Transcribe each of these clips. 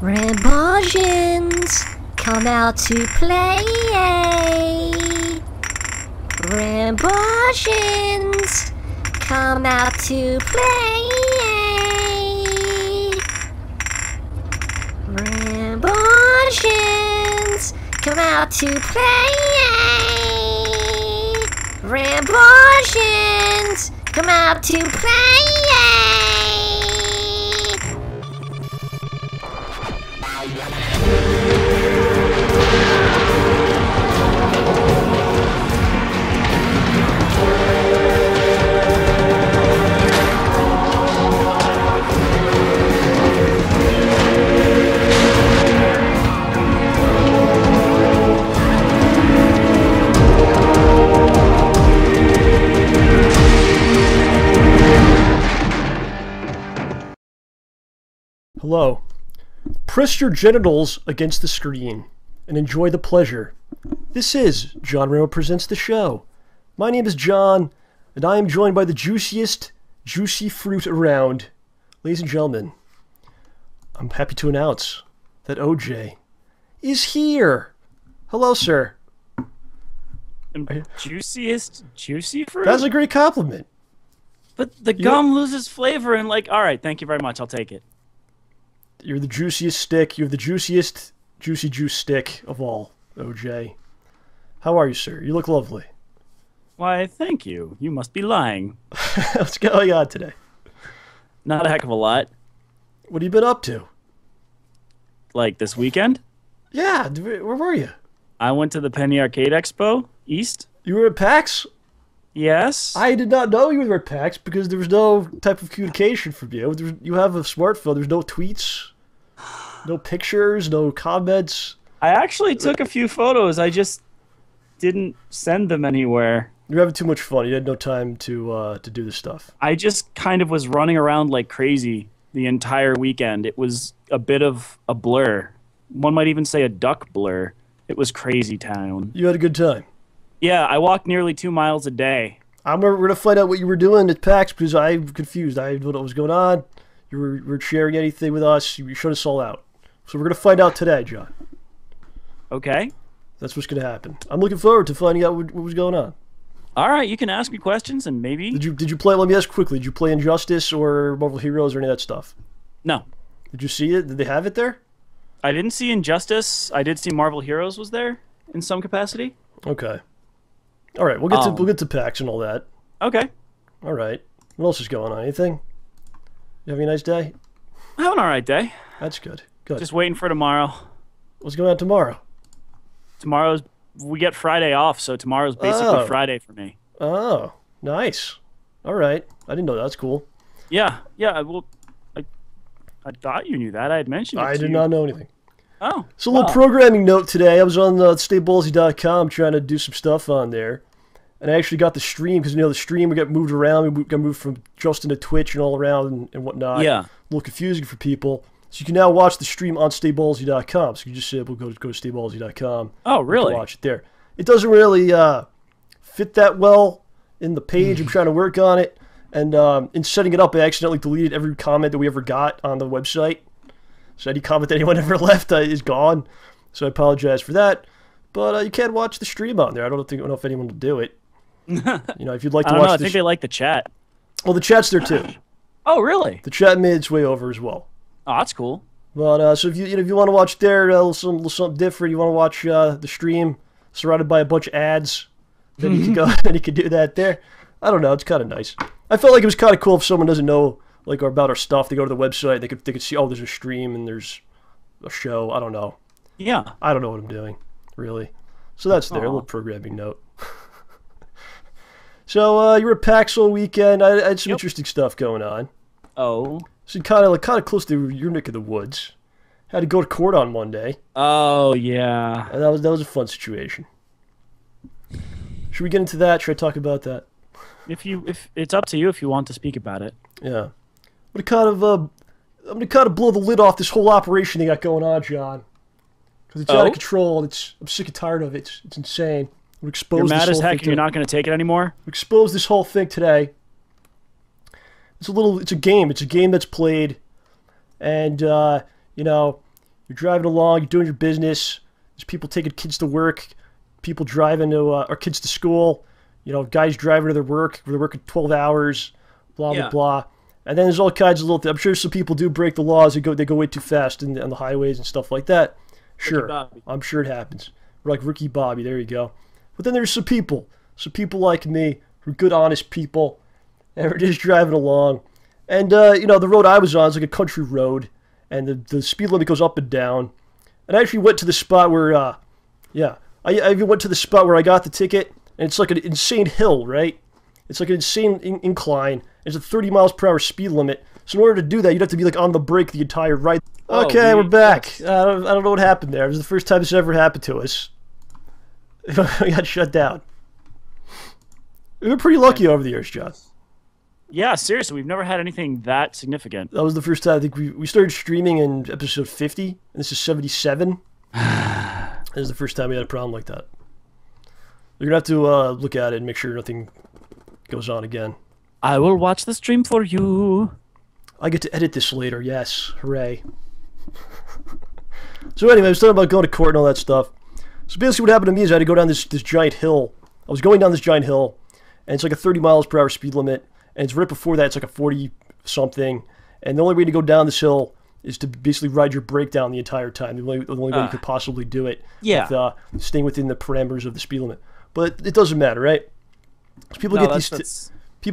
Rambosians, come out to play. Rambosians, come out to play. Rambosians, come out to play. Rambosians, come out to play. Hello. Press your genitals against the screen and enjoy the pleasure. This is John Rambo Presents the show. My name is John, and I am joined by the juiciest juicy fruit around. Ladies and gentlemen, I'm happy to announce that OJ is here. Hello, sir. Juiciest juicy fruit? That's a great compliment. But the gum loses flavor and alright, thank you very much, I'll take it. You're the juiciest stick. You're the juiciest juicy juice stick of all, OJ. How are you, sir? You look lovely. Why, thank you. You must be lying. What's going on today? Not a heck of a lot. What have you been up to? Like this weekend? Yeah, where were you? I went to the Penny Arcade Expo East. You were at PAX? Yes. I did not know you were at PAX because there was no type of communication from you. You have a smartphone. There's no tweets, no pictures, no comments. I actually took a few photos. I just didn't send them anywhere. You're having too much fun. You had no time to do this stuff. I just kind of was running around like crazy the entire weekend. It was a bit of a blur. One might even say a duck blur. It was crazy town. You had a good time. Yeah, I walked nearly 2 miles a day. We're going to find out what you were doing at PAX because I'm confused. I didn't know what was going on. You were sharing anything with us. You showed us all out. So we're going to find out today, John. Okay. That's what's going to happen. I'm looking forward to finding out what was going on. All right, you can ask me questions and maybe... Did you play, let me ask quickly, did you play Injustice or Marvel Heroes or any of that stuff? No. Did you see it? Did they have it there? I didn't see Injustice. I did see Marvel Heroes was there in some capacity. Okay. All right, we'll get to PAX and all that. Okay. All right. What else is going on? Anything? You having a nice day? I have an all right day. That's good. Good. Just waiting for tomorrow. What's going on tomorrow? We get Friday off, so tomorrow's basically Friday for me. Oh, nice. All right. I didn't know that. That's cool. Yeah. Well, I thought you knew that. I had mentioned it to you. I did not know anything. Oh. So a little programming note today. I was on StayBallsy.com trying to do some stuff on there. And I actually got the stream, because, the stream, we got moved around. We got moved from Justin to Twitch and all around and whatnot. Yeah. A little confusing for people. So you can now watch the stream on StayBallsy.com. So you just go to StayBallsy.com. Oh, really? And watch it there. It doesn't really fit that well in the page. I'm trying to work on it. And in setting it up, I accidentally deleted every comment that we ever got on the website. So any comment that anyone ever left is gone. So I apologize for that. But you can watch the stream on there. I don't know if anyone will do it. If you'd like to watch I think they like the chat. Well, the chat's there too. Oh, really? The chat made its way over as well. Oh, that's cool. But so if you want to watch there, something different, you want to watch the stream surrounded by a bunch of ads, then you can go and you can do that there. I don't know. It's kind of nice. I felt like it was kind of cool if someone doesn't know about our stuff. They go to the website. They could see, oh, there's a stream and there's a show. I don't know. Yeah. I don't know what I'm doing, really. So that's there. A little programming note. So you were at PAX all weekend. I had some interesting stuff going on. Oh. So kind of close to your neck of the woods. Had to go to court on Monday. Oh yeah. And that was a fun situation. Should we get into that? Should I talk about that? If it's up to you if you want to speak about it. Yeah. I'm gonna kind of blow the lid off this whole operation they got going on, John. Because it's out of control. And I'm sick and tired of it. It's insane. We'll expose You're mad this as whole heck thing and you're not going to take it anymore? We exposed this whole thing today. It's a game. It's a game that's played, and You're driving along, you're doing your business. There's people taking kids to work, people driving to or kids to school. You know, guys driving to their work. They're working 12 hours. Blah blah blah. And then there's all kinds of little things. I'm sure some people do break the laws. They go way too fast on the highways and stuff like that. Sure, I'm sure it happens. We're like Ricky Bobby. There you go. But then there's some people like me, who are good, honest people, and we're just driving along. And you know, the road I was on is like a country road, and the speed limit goes up and down. And I actually went to the spot where, I even went to the spot where I got the ticket, and it's like an insane hill, right? It's like an insane incline. It's a 30 miles per hour speed limit. So in order to do that, you'd have to be like on the brake the entire ride. Okay, we're back. I don't know what happened there. It was the first time this ever happened to us. We got shut down. We were pretty lucky over the years, John. Yeah, seriously, we've never had anything that significant. That was the first time. I think we started streaming in episode 50, and this is 77. This is the first time we had a problem like that. You're going to have to look at it and make sure nothing goes on again. I will watch the stream for you. I get to edit this later, yes. Hooray. So anyway, I was talking about going to court and all that stuff. So basically what happened to me is I had to go down this giant hill. I was going down this giant hill, and it's like a 30 miles per hour speed limit. And it's right before that, it's like a 40-something. And the only way to go down this hill is to basically ride your brake down the entire time. The only way you could possibly do it. Yeah. With, staying within the parameters of the speed limit. But it doesn't matter, right? People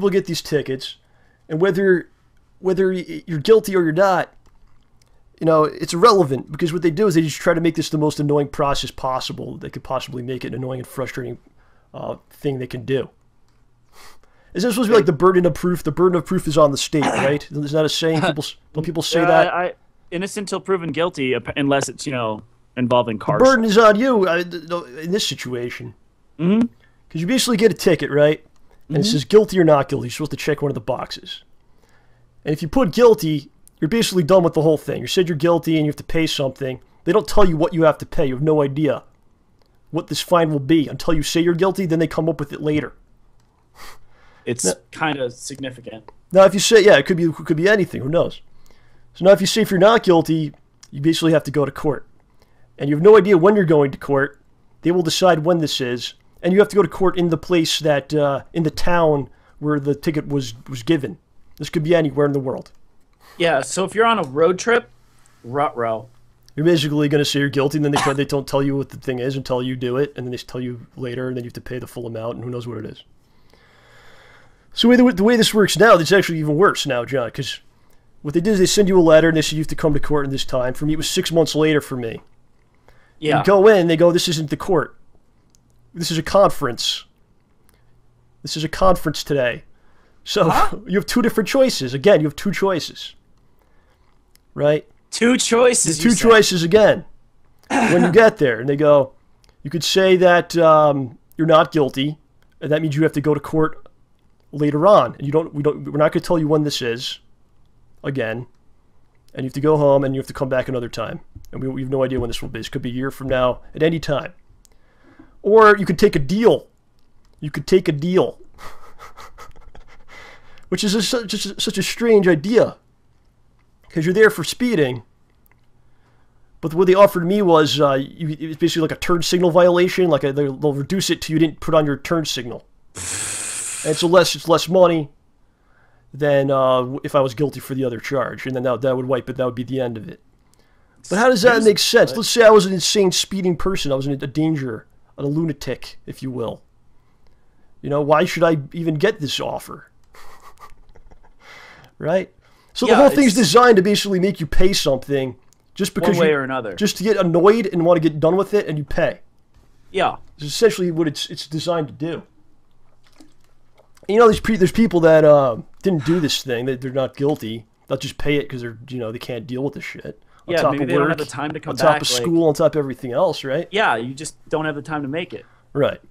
get these tickets, and whether you're guilty or you're not, you know, it's irrelevant, because what they do is they just try to make this the most annoying process possible. They could possibly make it an annoying and frustrating thing they can do. Is this supposed to be like the burden of proof? The burden of proof is on the state, right? Isn't that a saying? Don't people say that? Innocent until proven guilty, unless it's, you know, involving cars. The burden is on you in this situation. Mm-hmm. Because you basically get a ticket, right? And it says guilty or not guilty. You're supposed to check one of the boxes. And if you put guilty, you're basically done with the whole thing. You said you're guilty and you have to pay something. They don't tell you what you have to pay. You have no idea what this fine will be until you say you're guilty. Then they come up with it later. It's kind of significant. Now, if you say, yeah, it could be anything. Who knows? So now if you say if you're not guilty, you basically have to go to court. And you have no idea when you're going to court. They will decide when this is. And you have to go to court in the place that, in the town where the ticket was given. This could be anywhere in the world. Yeah, so if you're on a road trip, ruh-roh. You're basically going to say you're guilty, and then they don't tell you what the thing is until you do it, and then they tell you later, and then you have to pay the full amount, and who knows what it is. So the way this works now, it's actually even worse now, John, because what they did is they send you a letter, and they say you have to come to court in this time. For me, it was 6 months later for me. Yeah. You go in, they go, this isn't the court. This is a conference. This is a conference today. So you have two different choices. Again, you have two choices. Right? Two choices. Two choices again. When you get there, and they go, you could say that you're not guilty, and that means you have to go to court later on. And we're not going to tell you when this is. Again. And you have to go home, and you have to come back another time. And we have no idea when this will be. This could be a year from now, at any time. Or you could take a deal. You could take a deal. Which is such a strange idea. Because you're there for speeding. But what they offered me was, it's basically like a turn signal violation. Like they'll reduce it to you didn't put on your turn signal. And it's less money than if I was guilty for the other charge. And then that would wipe it. That would be the end of it. But how does that make sense? Let's say I was an insane speeding person. I was in a danger. A lunatic, if you will. You know, why should I even get this offer? Right? So the whole thing's designed to basically make you pay something just because one way or another. Just to get annoyed and want to get done with it, and you pay. Yeah. It's essentially what it's designed to do. And you know, there's people that didn't do this thing, that they're not guilty. They'll just pay it because they can't deal with the shit. Yeah, maybe they don't have the time to come back. On top of school, on top of everything else, right? Yeah, you just don't have the time to make it. Right.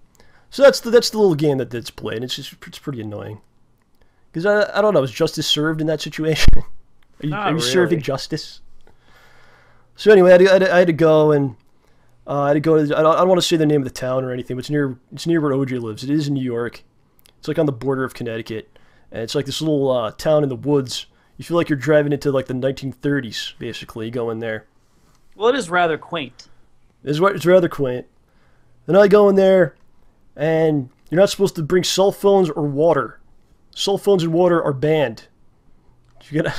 So that's the little game that's played. It's pretty annoying. Because I don't know, is justice served in that situation? Are you serving justice? So anyway, I had to go, and I had to go to, I don't want to say the name of the town or anything, but it's near where OJ lives. It is in New York. It's like on the border of Connecticut, and it's like this little town in the woods. You feel like you're driving into like the 1930s, basically. You go in there, Well, it is rather quaint. It's rather quaint. Then I go in there, and you're not supposed to bring cell phones or water. Cell phones and water are banned.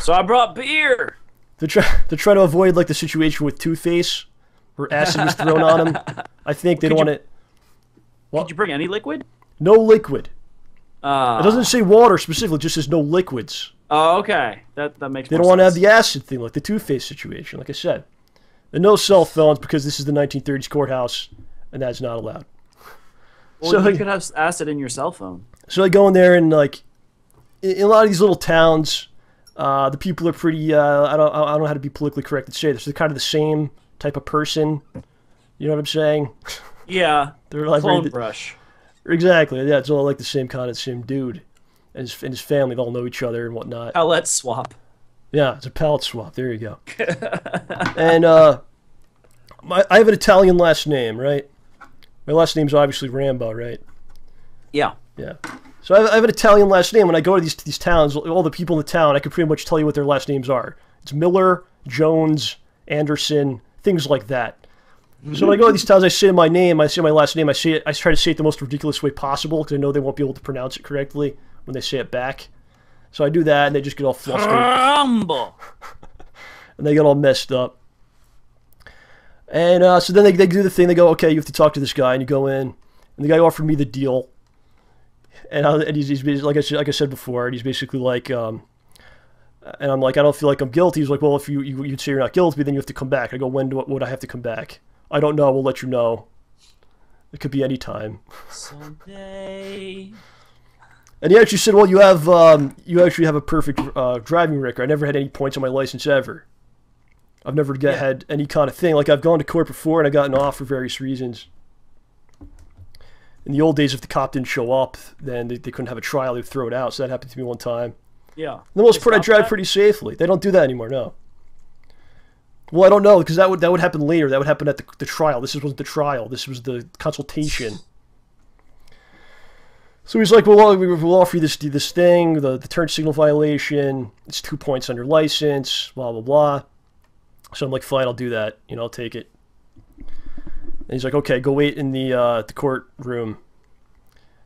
So I brought beer. They're trying to avoid like the situation with Two-Face, where acid was thrown on him. I think they don't want it. Did you bring any liquid? No liquid. It doesn't say water specifically; it just says no liquids. Oh, okay. That makes. They don't want to have the acid thing, like the Two-Face situation. Like I said, and no cell phones because this is the 1930s courthouse, and that's not allowed. Well, so you could have acid in your cell phone. So I go in there and like, in a lot of these little towns, the people are pretty. I don't know how to be politically correct to say this. They're kind of the same type of person. You know what I'm saying? Yeah. They're like clone brush. Exactly. Yeah, it's all like the same kind of same dude, and his family. They all know each other and whatnot. Palette swap. Yeah, it's a palette swap. There you go. And I have an Italian last name, right? My last name's obviously Rambo, right? Yeah. Yeah. So I have an Italian last name. When I go to these towns, all the people in the town, I can pretty much tell you what their last names are. It's Miller, Jones, Anderson, things like that. So when I go to these towns, I say my name, I say my last name, I try to say it the most ridiculous way possible because I know they won't be able to pronounce it correctly when they say it back. So I do that, and they just get all flustered. Rambo. And they get all messed up. And so then they do the thing. They go, okay, you have to talk to this guy, and you go in, and the guy offered me the deal. And he's like I said before, and he's basically like, and I'm like, I don't feel like I'm guilty. He's like, well, if you'd say you're not guilty, then you have to come back. I go, when would I have to come back? I don't know. We'll let you know. It could be any time. Someday. And he actually said, well, you actually have a perfect driving record. I never had any points on my license ever. I've never had any kind of thing. Like, I've gone to court before, and I gotten off for various reasons. In the old days, if the cop didn't show up, then they couldn't have a trial. They'd throw it out. So that happened to me one time. Yeah. For the most part, I drive pretty safely. They don't do that anymore, no. Well, I don't know, because that would happen later. That would happen at the trial. This wasn't the trial. This was the consultation. So he's like, well, we'll offer you this thing, the turn signal violation. It's 2 points on your license, blah, blah, blah. So I'm like, fine, I'll do that. I'll take it. And he's like, okay, go wait in the courtroom.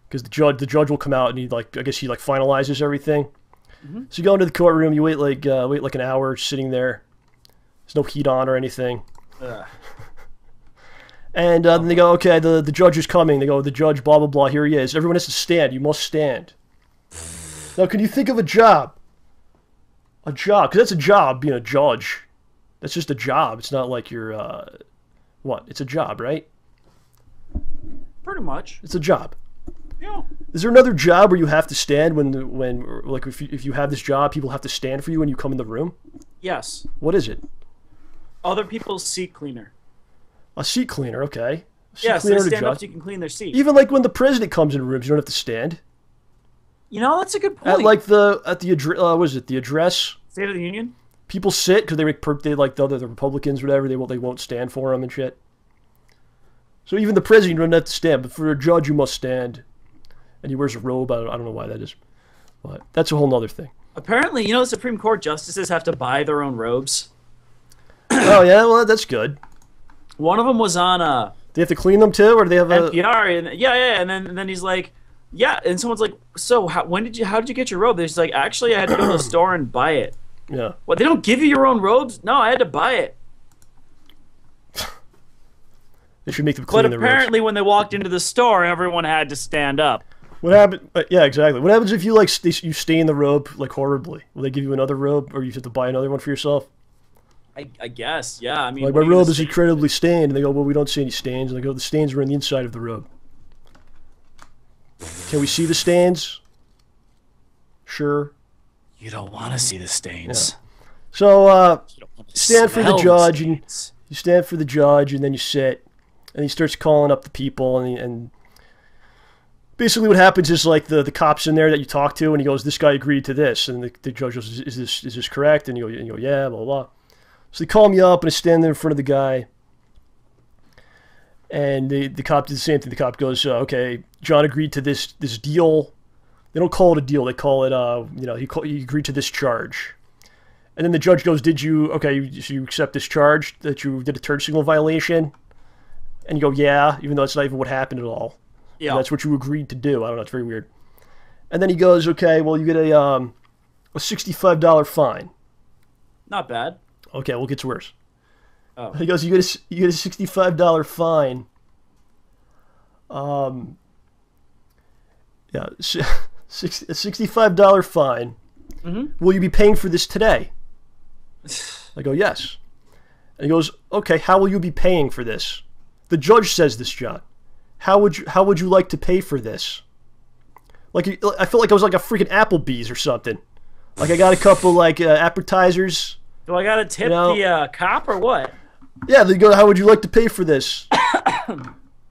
Because the judge will come out, and I guess he finalizes everything. Mm-hmm. So you go into the courtroom, you wait like an hour sitting there. There's no heat on or anything. And then they go, okay, the judge is coming. They go, the judge, blah, blah, blah, here he is. Everyone has to stand. You must stand. Now, can you think of a job? A job, because that's a job, being a judge. That's just a job. It's not like you're, what? It's a job, right? Pretty much. It's a job. Yeah. Is there another job where you have to stand when if you have this job, people have to stand for you when you come in the room? Yes. What is it? Other people's seat cleaner. A seat cleaner, okay. Yes, they stand up so you can clean their seat. Even like when the president comes in rooms, you don't have to stand. That's a good point. At the what is it? The address. State of the Union. People sit because they like the Republicans, whatever. They won't stand for them and shit. So even the president doesn't have to stand, but for a judge, you must stand. And he wears a robe. I don't know why that is, but that's a whole nother thing. Apparently, the Supreme Court justices have to buy their own robes. Oh yeah, well that's good. One of them was on They have to clean them too, or do they have NPR? And and then he's like, yeah, and someone's like, so how did you get your robe? He's like, actually, I had to go to the store and buy it. Yeah. What? They don't give you your own robes? No, I had to buy it. They should make them clean their robes. But apparently, when they walked into the store, everyone had to stand up. What happened? Yeah, exactly. What happens if you you stain the robe horribly? Will they give you another robe, or you have to buy another one for yourself? I guess, yeah. I mean, my robe is incredibly stained, and they go, well, we don't see any stains. And they go, the stains are on the inside of the robe. Can we see the stains? Sure. You don't want to see the stains. Yeah. So stand for the judge, and you stand for the judge, and then you sit, and he starts calling up the people, and basically what happens is the cops in there that you talk to, and he goes, this guy agreed to this, and the judge goes, is this correct? And you go, yeah, blah, blah, blah. So they call me up, and I stand there in front of the guy, and the cop did the same thing. The cop goes, okay, John agreed to this deal. They don't call it a deal. They call it, he agreed to this charge. And then the judge goes, "Did you so you accept this charge that you did a turn signal violation?" And you go, "Yeah," even though that's not even what happened at all. Yeah. And that's what you agreed to do. I don't know. It's very weird. And then he goes, "Okay, well, you get a $65 fine." Not bad. Okay, well, it gets worse. Oh. He goes, "You get a $65 fine." Yeah, a $65 fine. Mm-hmm. Will you be paying for this today? I go, "Yes." And he goes, "Okay, how will you be paying for this?" The judge says this, John. How would you like to pay for this? Like, I felt like I was like a freaking Applebee's or something. Like, I got a couple like appetizers. Do I gotta tip the cop or what? Yeah, they go, "How would you like to pay for this?"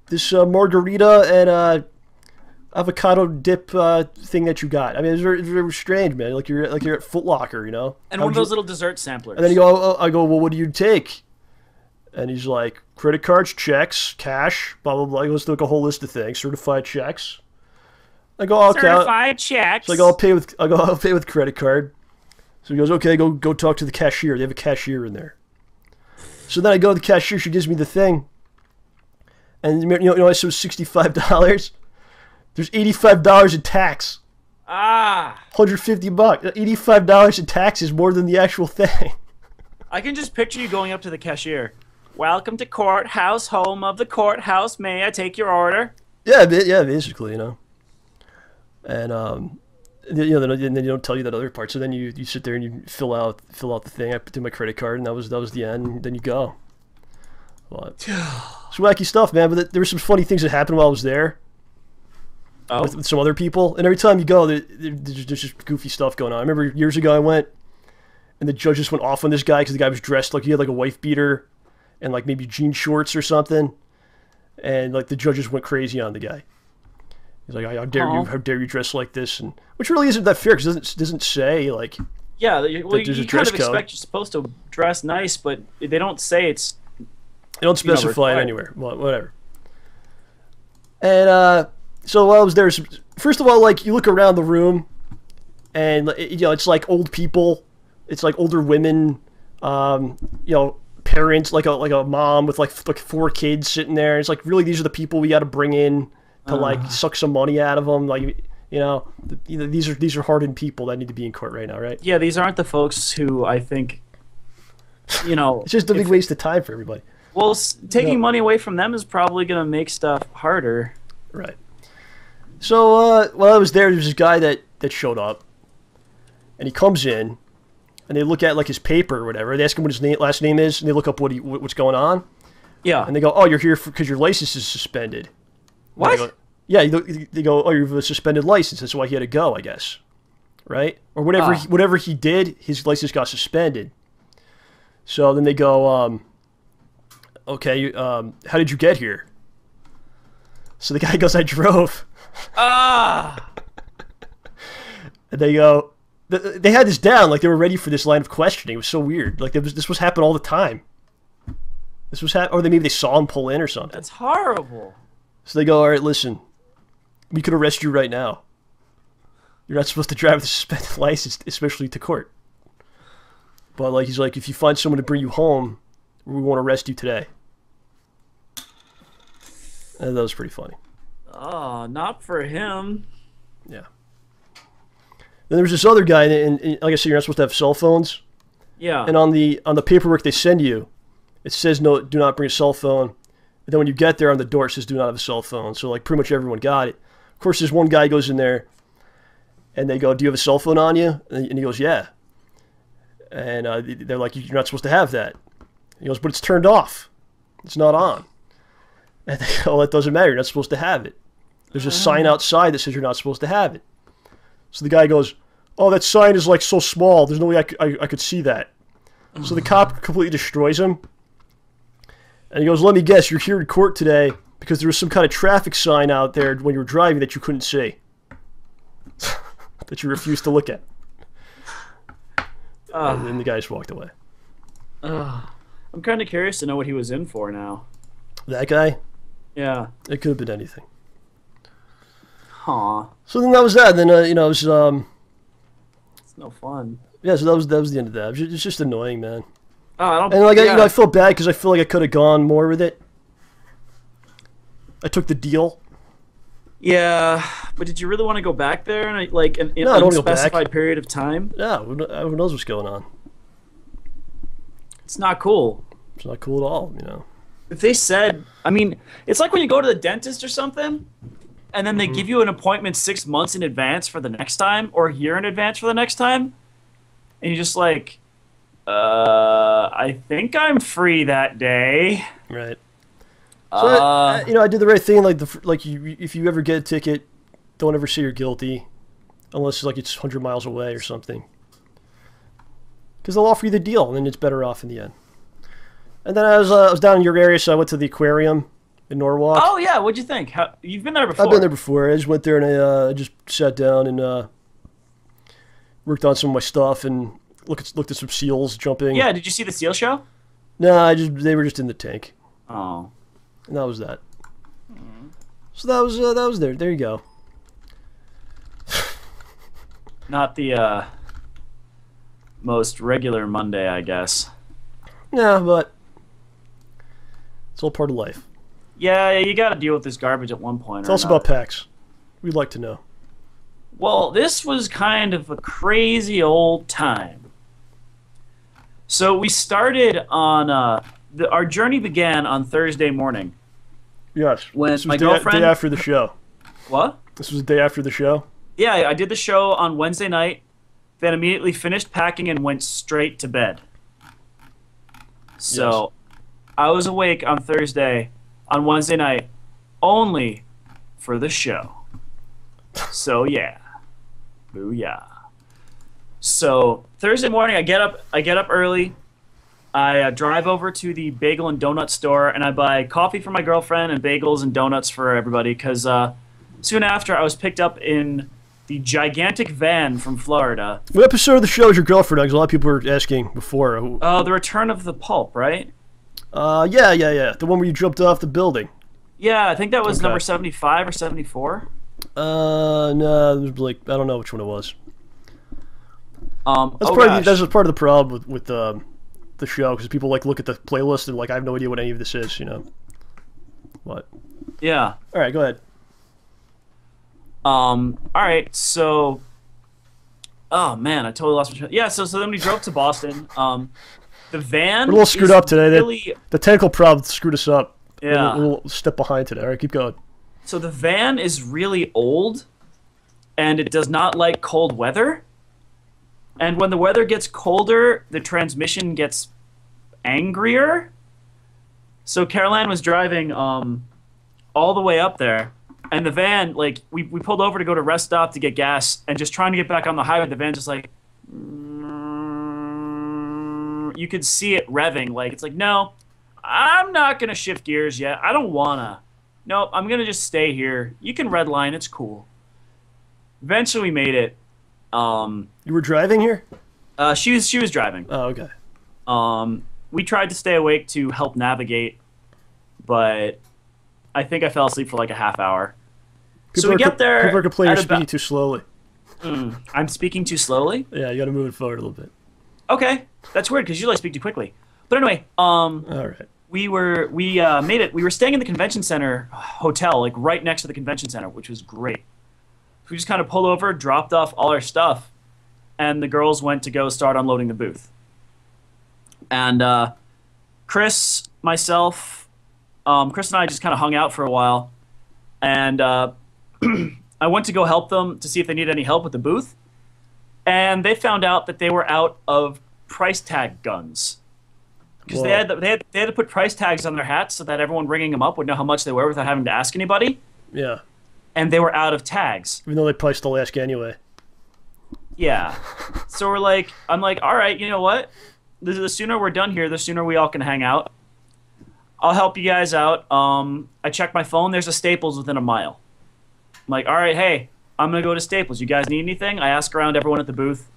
This margarita and avocado dip thing that you got. I mean, it's very, very strange, man. Like you're at Foot Locker, you know. And one of those little dessert samplers. And then you go, I go, "Well, what do you take?" And he's like, "Credit cards, checks, cash, blah blah blah." He goes through like a whole list of things, certified checks. I go, "Okay." Certified checks. So I'll pay with credit card. So he goes, "Okay, go talk to the cashier. They have a cashier in there." So then I go to the cashier. She gives me the thing, and you know I said $65. There's $85 in tax. $150. $85 in tax is more than the actual thing. I can just picture you going up to the cashier. "Welcome to courthouse, home of the courthouse. May I take your order?" Yeah, basically, you know. And you know, then they don't tell you that other part. So then you sit there and you fill out the thing. I put in my credit card, and that was the end. And then you go. But it's wacky stuff, man. But there were some funny things that happened while I was there. Oh. With some other people, and every time you go, there's just goofy stuff going on. I remember years ago I went, and the judge just went off on this guy because the guy was dressed like he had like a wife beater, and like maybe jean shorts or something, and like the judge just went crazy on the guy. He's like, "How dare you dress like this?" And which really isn't that fair because it doesn't say like. Yeah, well, there's you a kind dress of code. expect you're supposed to dress nice, but they don't say it's. They don't specify it required. anywhere. Well, whatever. And so while I was there, first of all, like you look around the room, and you know it's like old people, it's like older women, you know, parents, like a mom with like 4 kids sitting there. It's like really these are the people we got to bring in to like suck some money out of them. Like you know these are hardened people that need to be in court right now, right? Yeah, these aren't the folks who I think. You know, It's just a big waste of time for everybody. Well, taking money away from them is probably going to make stuff harder. Right. So while I was there was this guy that showed up, and he comes in, and they look at like his paper or whatever. They ask him what his last name is, and they look up what's going on. Yeah. And they go, "Oh, you're here because your license is suspended." What? Go, yeah. They go, "Oh, you have a suspended license. That's why he had to go, I guess." Right? Or whatever he did, his license got suspended. So then they go, "Okay, how did you get here?" So the guy goes, "I drove." And they go, they had this down, like they were ready for this line of questioning. It was so weird. Like this was happening all the time. This was or maybe they saw him pull in or something. That's horrible. So they go, "All right, listen, we could arrest you right now. You're not supposed to drive with a suspended license, especially to court. But like he's like, if you find someone to bring you home, we won't arrest you today." And that was pretty funny. Oh, not for him. Yeah. Then there was this other guy, and like I said, you're not supposed to have cell phones. Yeah. And on the paperwork they send you, it says no, do not bring a cell phone. And then when you get there on the door, it says do not have a cell phone. So like pretty much everyone got it. Of course, this one guy goes in there, and they go, "Do you have a cell phone on you?" And he goes, "Yeah." And they're like, "You're not supposed to have that." He goes, "But it's turned off. It's not on." And they go, "Oh, that doesn't matter. You're not supposed to have it. There's a sign outside that says you're not supposed to have it." So the guy goes, "Oh, that sign is like so small. There's no way I could see that." So the cop completely destroys him. And he goes, "Let me guess, you're here in court today because there was some kind of traffic sign out there when you were driving that you couldn't see. That you refused to look at." And then the guy just walked away. I'm kind of curious to know what he was in for now. That guy? Yeah. It could have been anything. Huh. So then that was that. And then, you know, it was, It's no fun. Yeah, so that was the end of that. It's just annoying, man. Oh, I don't. And like yeah. I feel bad because I feel like I could have gone more with it. I took the deal. Yeah, but did you really want to go back there in like an No, I don't wanna go back. unspecified period of time? Yeah, who knows what's going on? It's not cool. It's not cool at all, you know. If they said, I mean, it's like when you go to the dentist or something, and then they give you an appointment 6 months in advance for the next time, or a year in advance for the next time, and you're just like, I think I'm free that day. Right. So I did the right thing. Like if you ever get a ticket, don't ever say you're guilty, unless like it's 100 miles away or something. Because they'll offer you the deal, and then it's better off in the end. And then I was down in your area, so I went to the aquarium in Norwalk. Oh yeah, what'd you think? You've been there before? I've been there before. I just went there and I just sat down and worked on some of my stuff and looked at some seals jumping. Yeah, did you see the seal show? No, they were just in the tank. Oh. And that was that. So that was there. There you go. Not the most regular Monday, I guess. Yeah, but it's all part of life. Yeah, you got to deal with this garbage at one point. Tell us about PAX. We'd like to know. Well, this was kind of a crazy old time. So we started on our journey began on Thursday morning. Yes. When this was my day girlfriend. after the show. What? This was the day after the show. Yeah, I did the show on Wednesday night, then immediately finished packing and went straight to bed. So, yes. I was awake on Thursday, on Wednesday night, only for the show. So yeah, booyah. So Thursday morning, I get up early. I drive over to the bagel and donut store, and I buy coffee for my girlfriend and bagels and donuts for everybody. Because soon after, I was picked up in the gigantic van from Florida. What episode of the show is your girlfriend on? Because a lot of people were asking before. The Return of the Pulp, right? Yeah. The one where you jumped off the building. Yeah, I think that was number 75 or 74. No, it was like I don't know which one it was. That's part of the problem with the show, because people like look at the playlist and like I have no idea what any of this is, you know. What? Yeah. All right, go ahead. All right, so. Oh man, I totally lost my. Yeah, so then we drove to Boston. The van. We're a little screwed up today. Really... The technical problem screwed us up. Yeah. We're a little step behind today. All right, keep going. So the van is really old, and it does not like cold weather. And when the weather gets colder, the transmission gets angrier. So Caroline was driving all the way up there, and the van, like, we pulled over to go to rest stop to get gas, and just trying to get back on the highway, the van just like, you could see it revving. Like, it's like, no, I'm not going to shift gears yet. I don't want to. No, I'm going to just stay here. You can redline. It's cool. Eventually we made it. You were driving here? She was driving. Oh, okay. We tried to stay awake to help navigate, but I think I fell asleep for like a half hour. So we get there. People are complaining you're speaking too slowly. I'm speaking too slowly? Yeah, you got to move it forward a little bit. Okay, that's weird because you usually speak too quickly. But anyway, all right. We made it. We were staying in the convention center hotel, like right next to the convention center, which was great. We just kind of pulled over, dropped off all our stuff, and the girls went to go start unloading the booth. And Chris, myself, Chris and I just kind of hung out for a while, and I went to go help them to see if they needed any help with the booth, and they found out that they were out of price tag guns. Because they had to put price tags on their hats so that everyone ringing them up would know how much they were without having to ask anybody. Yeah. And they were out of tags. Even though they probably still ask anyway. Yeah. So I'm like, all right, you know what? The sooner we're done here, the sooner we all can hang out. I'll help you guys out. I checked my phone. There's a Staples within a mile. I'm like, all right, hey, I'm going to go to Staples. You guys need anything? I ask around everyone at the booth.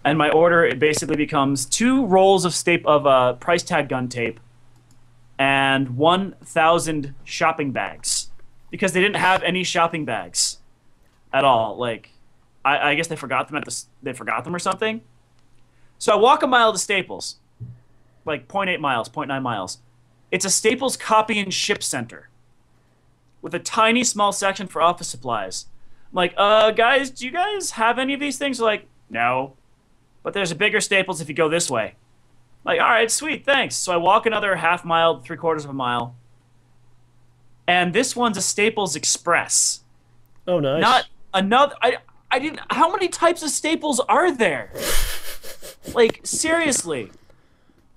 And my order, it basically becomes 2 rolls of price tag gun tape and 1,000 shopping bags, because they didn't have any shopping bags at all. Like, I guess they forgot them or something. So I walk a mile to Staples, like 0.8 miles, 0.9 miles. It's a Staples copy and ship center with a tiny small section for office supplies. I'm like, guys, do you guys have any of these things? They're like, no. But there's a bigger Staples if you go this way. I'm like, all right, sweet, thanks. So I walk another half mile, 3/4 of a mile. And this one's a Staples Express. Oh, nice. Not another. I didn't. How many types of Staples are there? Like, seriously.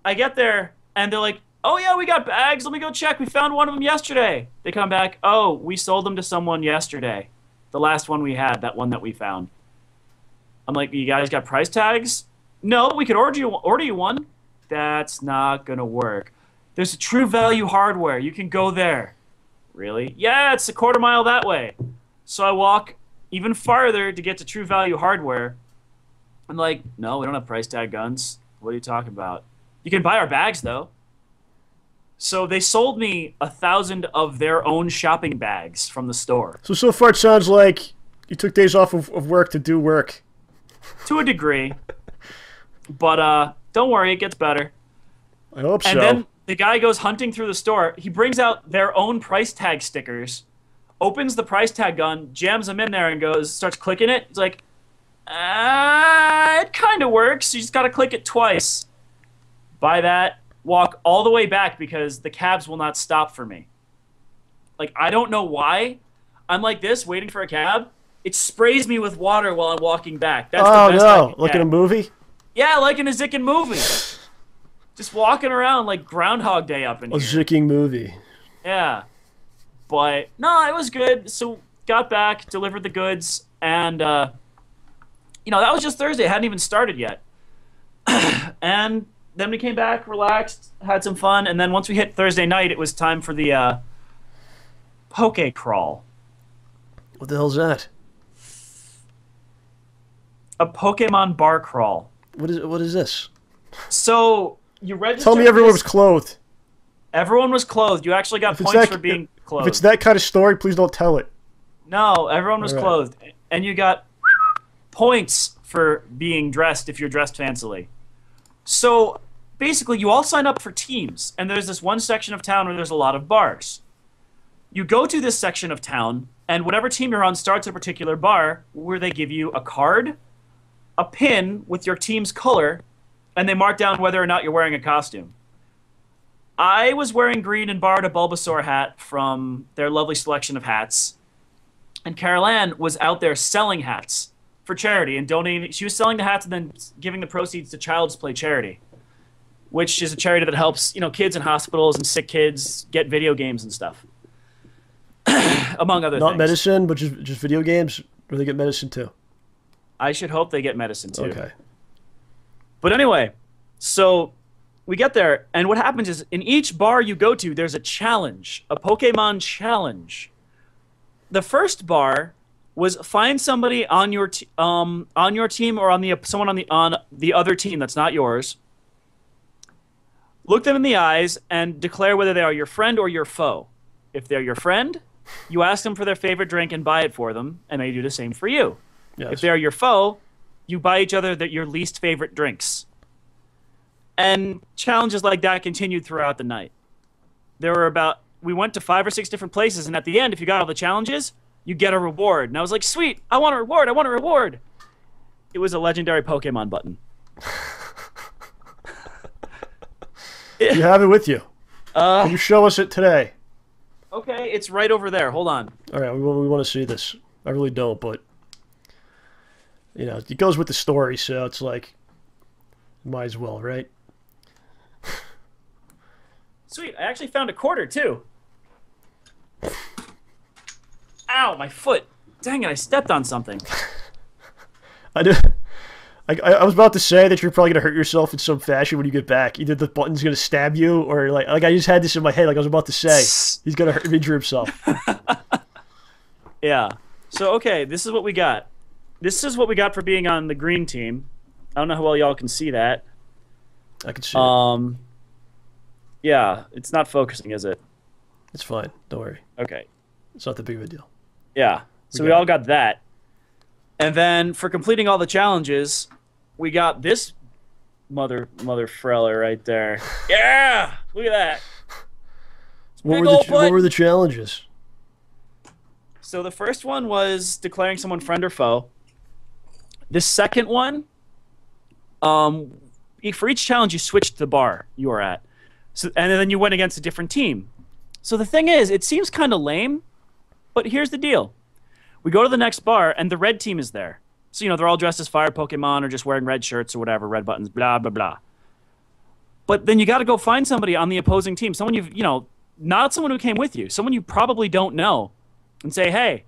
I get there, and they're like, oh, yeah, we got bags. Let me go check. We found one of them yesterday. They come back. Oh, we sold them to someone yesterday. The last one we had, that one that we found. I'm like, you guys got price tags? No, we could order you one. That's not going to work. There's a True Value Hardware. You can go there. Really? Yeah, it's a 1/4 mile that way. So I walk even farther to get to True Value Hardware. I'm like, no, we don't have price tag guns. What are you talking about? You can buy our bags, though. So they sold me 1,000 of their own shopping bags from the store. So far it sounds like you took days off of work to do work. To a degree. But don't worry, it gets better. I hope so. And then the guy goes hunting through the store. He brings out their own price tag stickers, opens the price tag gun, jams them in there, and starts clicking it. He's like, it kind of works. You just got to click it twice. Buy that. Walk all the way back because the cabs will not stop for me. Like, I don't know why. I'm like this, waiting for a cab. It sprays me with water while I'm walking back. That's the best I can like get. in a movie? Yeah, like in a Zickin movie. Just walking around like Groundhog Day up in here. A Zicking movie. Yeah. But, no, it was good. So, got back, delivered the goods, and, that was just Thursday. It hadn't even started yet. And then we came back, relaxed, had some fun, and then once we hit Thursday night, it was time for the Poke Crawl. What the hell's that? A Pokemon bar crawl. What is this? So, you register. Tell me everyone was clothed. Everyone was clothed. You actually got points for being clothed. If it's that kind of story, please don't tell it. No, everyone was clothed. And you got points for being dressed if you're dressed fancily. So, basically, you all sign up for teams. And there's this one section of town where there's a lot of bars. You go to this section of town, and whatever team you're on starts a particular bar where they give you a card, a pin with your team's color, and they mark down whether or not you're wearing a costume. I was wearing green and borrowed a Bulbasaur hat from their lovely selection of hats. And Carol Ann was out there selling hats for charity and donating. She was selling the hats and then giving the proceeds to Child's Play Charity, which is a charity that helps, kids in hospitals and sick kids get video games and stuff, among other things. Not medicine, but just video games, or they get medicine too? I should hope they get medicine too. Okay. But anyway, so we get there, and what happens is in each bar you go to, there's a challenge, a Pokemon challenge. The first bar was find somebody on your team or on someone on the other team that's not yours. Look them in the eyes and declare whether they are your friend or your foe. If they're your friend, you ask them for their favorite drink and buy it for them, and they do the same for you. Yes. If they're your foe, you buy each other your least favorite drinks. And challenges like that continued throughout the night. We went to 5 or 6 different places, and at the end, if you got all the challenges, you get a reward. And I was like, sweet, I want a reward, I want a reward. It was a legendary Pokemon button. You have it with you. Can you show us it today? Okay, it's right over there. Hold on. All right, we want to see this. I really don't, but it goes with the story, so it's like, might as well, right? Sweet, I actually found a quarter too. Ow, my foot. Dang it, I stepped on something. I was about to say that you're probably going to hurt yourself in some fashion when you get back. Either the button's going to stab you, or like I just had this in my head, like I was about to say. He's going to injure himself. Yeah. So, okay, this is what we got. This is what we got for being on the green team. I don't know how well y'all can see that. I can see it. Yeah, it's not focusing, is it? It's fine. Don't worry. Okay. It's not that big of a deal. Yeah. So we all got that. And then for completing all the challenges, we got this Mother Freller right there. Yeah! Look at that. What were the challenges? So the first one was declaring someone friend or foe. The second one, for each challenge, you switched the bar you were at. So, and then you went against a different team. So the thing is, it seems kind of lame, but here's the deal. We go to the next bar, and the red team is there. So, they're all dressed as fire Pokemon or just wearing red shirts or whatever, red buttons, blah, blah, blah. But then you got to go find somebody on the opposing team, someone you've, not someone who came with you, someone you probably don't know, and say, hey,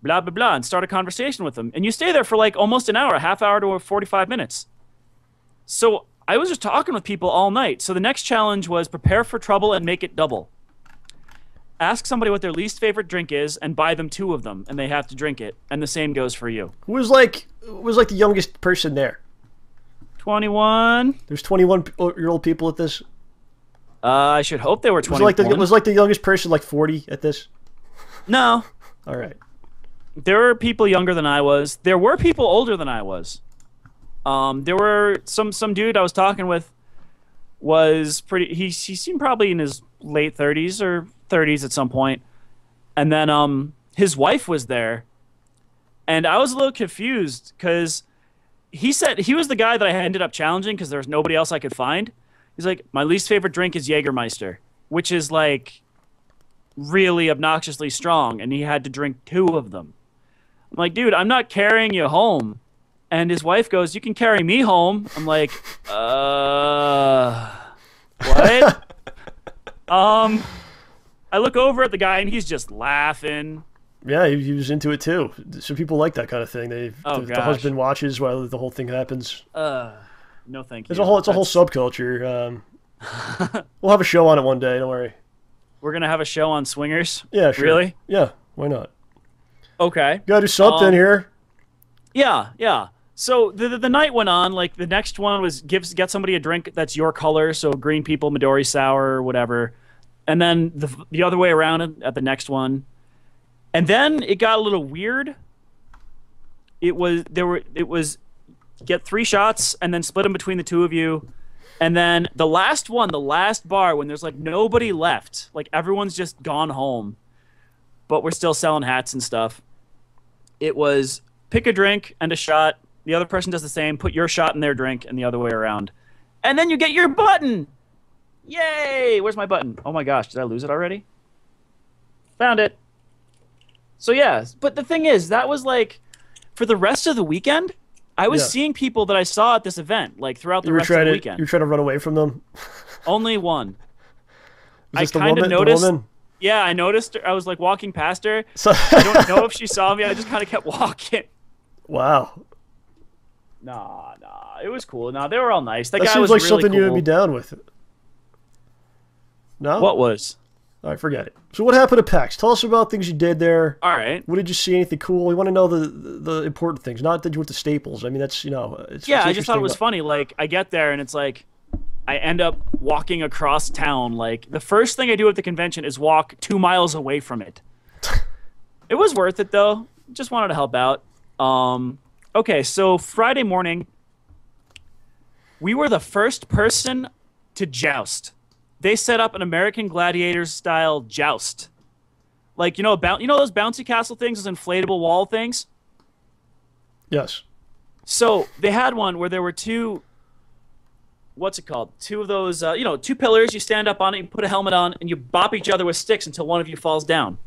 blah, blah, blah, and start a conversation with them. And you stay there for like almost an hour, a half hour to 45 minutes. So I was just talking with people all night. So the next challenge was prepare for trouble and make it double. Ask somebody what their least favorite drink is and buy them 2 of them, and they have to drink it. And the same goes for you. Who was like the youngest person there? 21. There's 21-year-old people at this? I should hope they were 21. Was like the youngest person like 40 at this? No. All right. There were people younger than I was. There were people older than I was. There were some dude I was talking with was pretty. He seemed probably in his late 30s or 30s at some point, and then his wife was there, and I was a little confused because he said he was the guy that I ended up challenging because there was nobody else I could find. He's like, my least favorite drink is Jägermeister, which is like really obnoxiously strong, and he had to drink 2 of them. I'm like, dude, I'm not carrying you home. And his wife goes, you can carry me home. I'm like, what? I look over at the guy, and he's just laughing. Yeah, he was into it too. Some people like that kind of thing. The husband watches while the whole thing happens. No, thank you. It's a whole subculture. We'll have a show on it one day. Don't worry. We're gonna have a show on swingers. Yeah, sure. Really? Yeah. Why not? Okay. Gotta do something here. Yeah. So the night went on. Like the next one was get somebody a drink that's your color. So green people, Midori sour or whatever. And then the other way around at the next one. And then it got a little weird. It was get 3 shots and then split them between the 2 of you. And then the last bar, when there's like nobody left, like everyone's just gone home, but we're still selling hats and stuff. It was pick a drink and a shot. The other person does the same. Put your shot in their drink and the other way around. And then you get your button. Yay! Where's my button? Oh my gosh, did I lose it already? Found it. So yeah, but the thing is, that was like, for the rest of the weekend, I was seeing people that I saw at this event, like throughout the rest of the weekend. You were trying to run away from them? Only one. I kind of noticed. The woman? Yeah, I noticed her. I was like walking past her. I don't know if she saw me. I just kind of kept walking. Wow. Nah. It was cool. Nah, they were all nice. That guy seems was like really something cool. you would be down with. No? What was? All right, forget it. So what happened at PAX? Tell us about things you did there. All right. What did you see? Anything cool? We want to know the important things, not that you went to Staples. I mean, that's, it's I just thought it was funny. Like, I get there, and it's like, I end up walking across town. Like, the first thing I do at the convention is walk 2 miles away from it. It was worth it, though. Just wanted to help out. Okay, so Friday morning, we were the first person to joust. They set up an American Gladiators-style joust. Like, you know those bouncy castle things, those inflatable wall things? Yes. So they had one where there were 2, what's it called? 2 of those, 2 pillars. You stand up on it, you put a helmet on, and you bop each other with sticks until one of you falls down.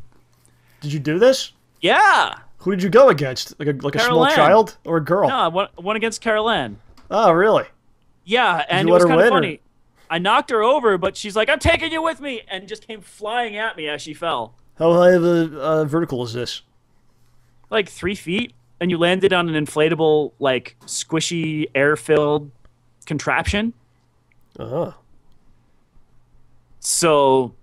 Did you do this? Yeah. Who did you go against? Like a small child or a girl? No, I went against Carol Ann. Oh, really? Yeah, and it was kind of funny. I knocked her over, but she's like, I'm taking you with me, and just came flying at me as she fell. How high of a vertical is this? Like 3 feet, and you landed on an inflatable, like, squishy, air-filled contraption. Uh-huh. So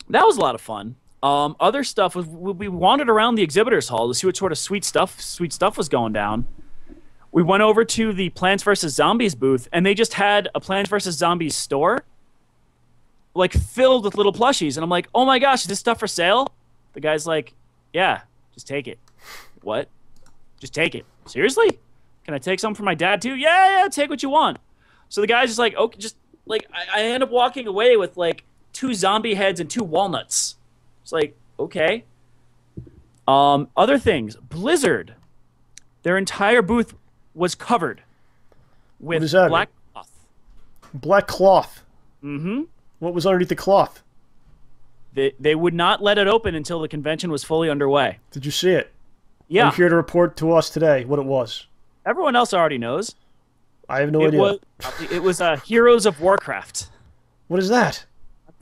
that was a lot of fun. Other stuff was we wandered around the exhibitors hall to see what sort of sweet stuff was going down. We went over to the Plants vs. Zombies booth, and they just had a Plants vs. Zombies store, like, filled with little plushies. And I'm like, oh my gosh, is this stuff for sale? The guy's like, yeah, just take it. What? Just take it. Seriously? Can I take some for my dad too? Yeah, take what you want. So the guy's just like, okay, just like I end up walking away with like 2 zombie heads and 2 walnuts. It's like, okay. Other things, Blizzard, their entire booth was covered with black cloth. Black cloth. Mm-hmm. What was underneath the cloth? They would not let it open until the convention was fully underway. Did you see it? Yeah. Are you here to report to us today what it was? Everyone else already knows. I have no idea. It was Heroes of Warcraft. What is that?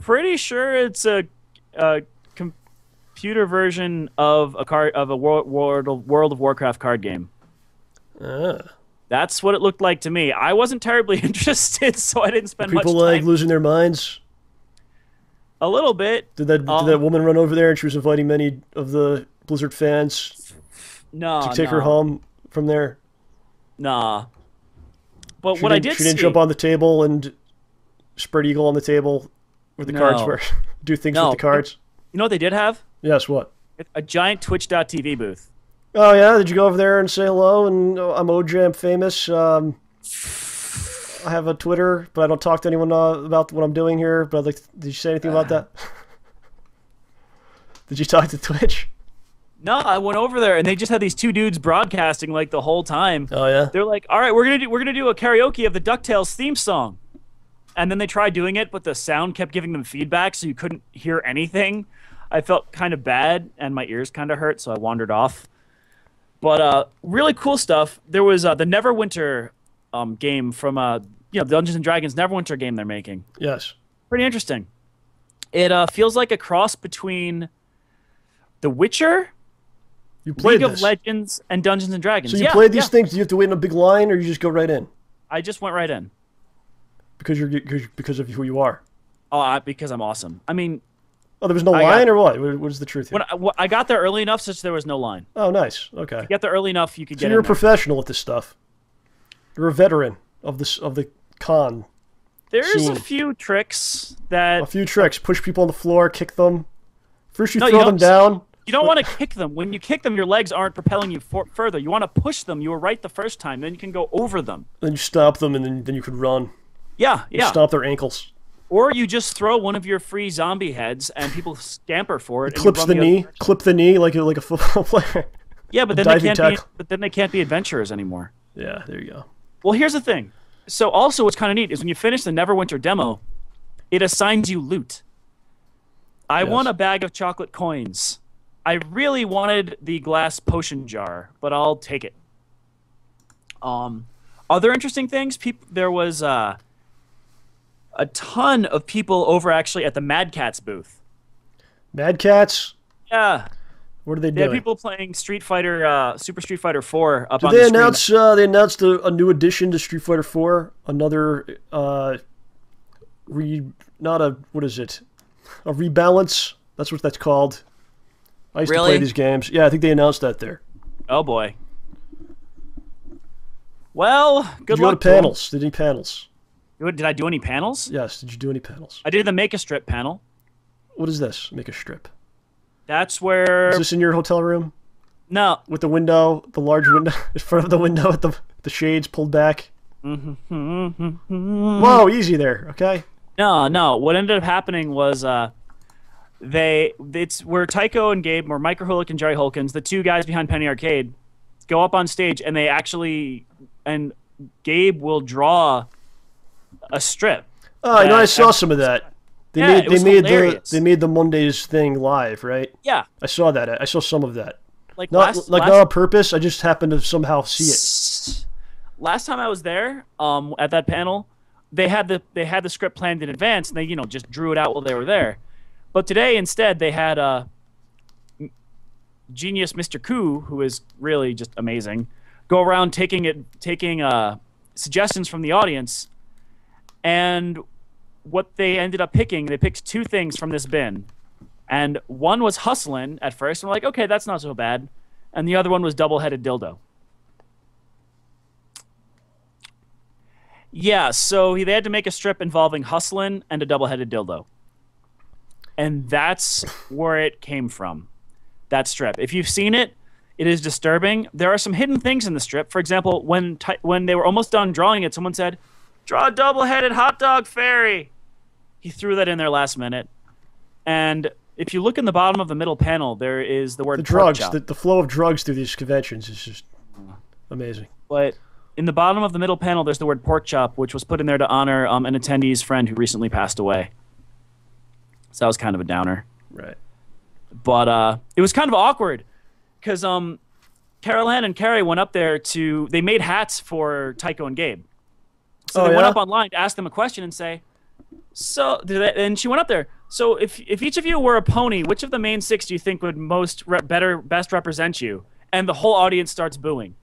Pretty sure it's a computer version of a World of Warcraft card game. That's what it looked like to me. I wasn't terribly interested, so I didn't spend much time. People like losing their minds? A little bit. Did that woman run over there and she was inviting many of the Blizzard fans to take her home from there? Nah. But what I did see... She didn't jump on the table and spread eagle on the table where the cards were. Do things with the cards. You know what they did have? Yes, what? A giant Twitch.tv booth. Oh, yeah? Did you go over there and say hello? And I'm OJ, I'm famous. I have a Twitter, but I don't talk to anyone about what I'm doing here. But did you say anything about that? Did you talk to Twitch? No, I went over there and they just had these 2 dudes broadcasting like the whole time. Oh yeah. They're like, "All right, we're gonna do a karaoke of the DuckTales theme song," and then they tried doing it, but the sound kept giving them feedback, so you couldn't hear anything. I felt kind of bad, and my ears kind of hurt, so I wandered off. But really cool stuff. There was the Neverwinter game from Dungeons and Dragons Neverwinter game they're making. Yes. Pretty interesting. It feels like a cross between The Witcher, you played League of Legends, and Dungeons and Dragons. So you played these things? Do you have to wait in a big line, or you just go right in? I just went right in. Because of who you are. Oh, because I'm awesome. I mean. Oh, there was no line, or what? What is the truth here? I got there early enough such there was no line. Oh, nice. Okay. If you get there early enough, you could get in. So you're a professional at this stuff. You're a veteran of the con. There's a few tricks that. A few tricks. Push people on the floor, kick them. First, you throw them down. You don't want to kick them. When you kick them, your legs aren't propelling you further. You want to push them. You were right the first time. Then you can go over them. Then you stop them, and then you could run. Yeah. You stop their ankles. Or you just throw one of your free zombie heads, and people scamper for it. Clip the knee like a football player. Yeah, but then they can't be adventurers anymore. Yeah, there you go. Well, here's the thing. So also what's kind of neat is when you finish the Neverwinter demo, it assigns you loot. I won a bag of chocolate coins. I really wanted the glass potion jar, but I'll take it. Other interesting things, there was a ton of people over actually at the Mad Catz booth. Mad Catz? Yeah. What are they doing? They had people playing Street Fighter, Super Street Fighter 4 up on the the screen. They announced a new addition to Street Fighter 4. Another, what is it? A rebalance? That's what that's called. I used to play these games. Yeah, I think they announced that there. Oh, boy. Well, good luck. Did you go to panels? Did any panels? Did I do any panels? Yes. Did you do any panels? I did the Make a Strip panel. What is this? Make a Strip. That's where... Is this in your hotel room? No. With the window, the large window, in front of the window with the shades pulled back? Whoa, easy there, okay? No. What ended up happening was it's where Tycho and Gabe, or Mike Rahulic and Jerry Holkins, the 2 guys behind Penny Arcade, go up on stage and they actually... And Gabe will draw a strip. Oh, I saw some of that. They made the Mondays thing live, right? Yeah. I saw that. I saw some of that. Not on purpose. I just happened to somehow see it. Last time I was there, at that panel, they had the script planned in advance, and they just drew it out while they were there. But today, instead, they had genius Mr. Koo, who is really just amazing, go around taking suggestions from the audience, and what they ended up picking, they picked 2 things from this bin. And one was Hustlin' at first, and we're like, okay, that's not so bad. And the other one was Double-Headed Dildo. Yeah, so they had to make a strip involving Hustlin' and a double-headed dildo. And that's where it came from, that strip. If you've seen it, it is disturbing. There are some hidden things in the strip. For example, when they were almost done drawing it, someone said, Draw a double-headed hot dog fairy. He threw that in there last minute. And if you look in the bottom of the middle panel, there is the word pork chop. The flow of drugs through these conventions is just amazing. But in the bottom of the middle panel, there's the word pork chop, which was put in there to honor an attendee's friend who recently passed away. So that was kind of a downer. Right. But it was kind of awkward because Carol Ann and Carrie went up there they made hats for Tycho and Gabe. So they went up online to ask them a question and say, and she went up there. So if each of you were a pony, which of the main 6 do you think would best represent you? And the whole audience starts booing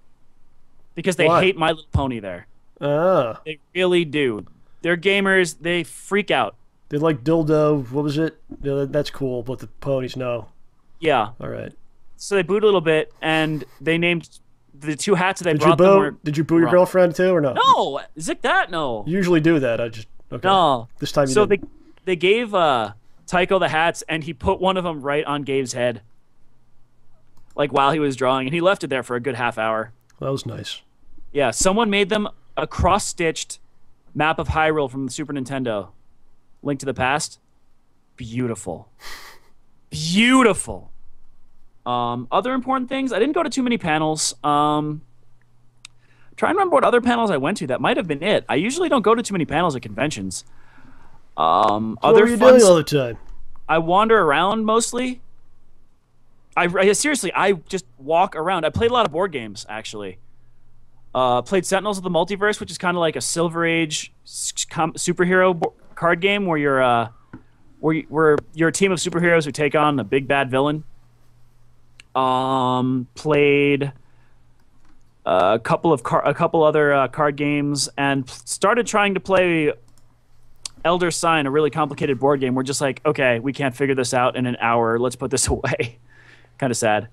because they hate My Little Pony there. They really do. They're gamers. They freak out. They like dildo. What was it? That's cool, but the ponies, no. Yeah. All right. So they booed a little bit, and they named the 2 hats that they brought them. Did you boo your girlfriend too, or no? No, zick that, no. You usually do that. Okay. No. This time you didn't. So they gave Tycho the hats, and he put one of them right on Gabe's head, like while he was drawing, and he left it there for a good half hour. That was nice. Yeah, someone made them a cross-stitched map of Hyrule from the Super Nintendo. Link to the Past. Beautiful. Beautiful. Other important things. I didn't go to too many panels. Try and remember what other panels I went to. That might have been it. I usually don't go to too many panels at conventions. What are you doing all the time? I wander around mostly. Seriously, I just walk around. I played a lot of board games, actually. Played Sentinels of the Multiverse, which is kind of like a Silver Age superhero card game where you're a team of superheroes who take on a big bad villain. Played a couple other card games and started trying to play Elder Sign, a really complicated board game. We're just like, okay, we can't figure this out in an hour. Let's put this away. Kind of sad.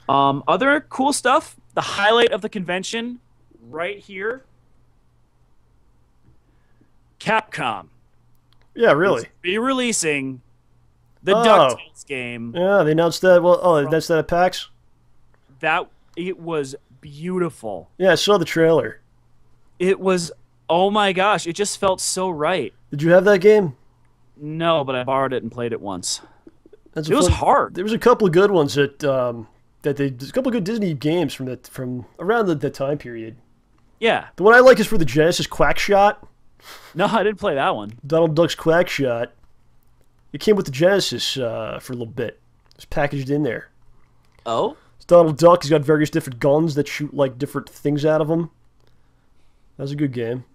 Other cool stuff. The highlight of the convention, right here. Capcom. Yeah, really. Be releasing the DuckTales game. Yeah, they announced that. Well, that's that at PAX. It was beautiful. Yeah, I saw the trailer. It was. Oh my gosh! It just felt so right. Did you have that game? No, but I borrowed it and played it once. It was hard. There was a couple of good ones a couple of good Disney games from around that time period. Yeah. The one I like is for the Genesis, Quackshot. No, I didn't play that one. Donald Duck's Quackshot. It came with the Genesis for a little bit. It's packaged in there. Oh? It's Donald Duck. He's got various different guns that shoot like different things out of them. That was a good game.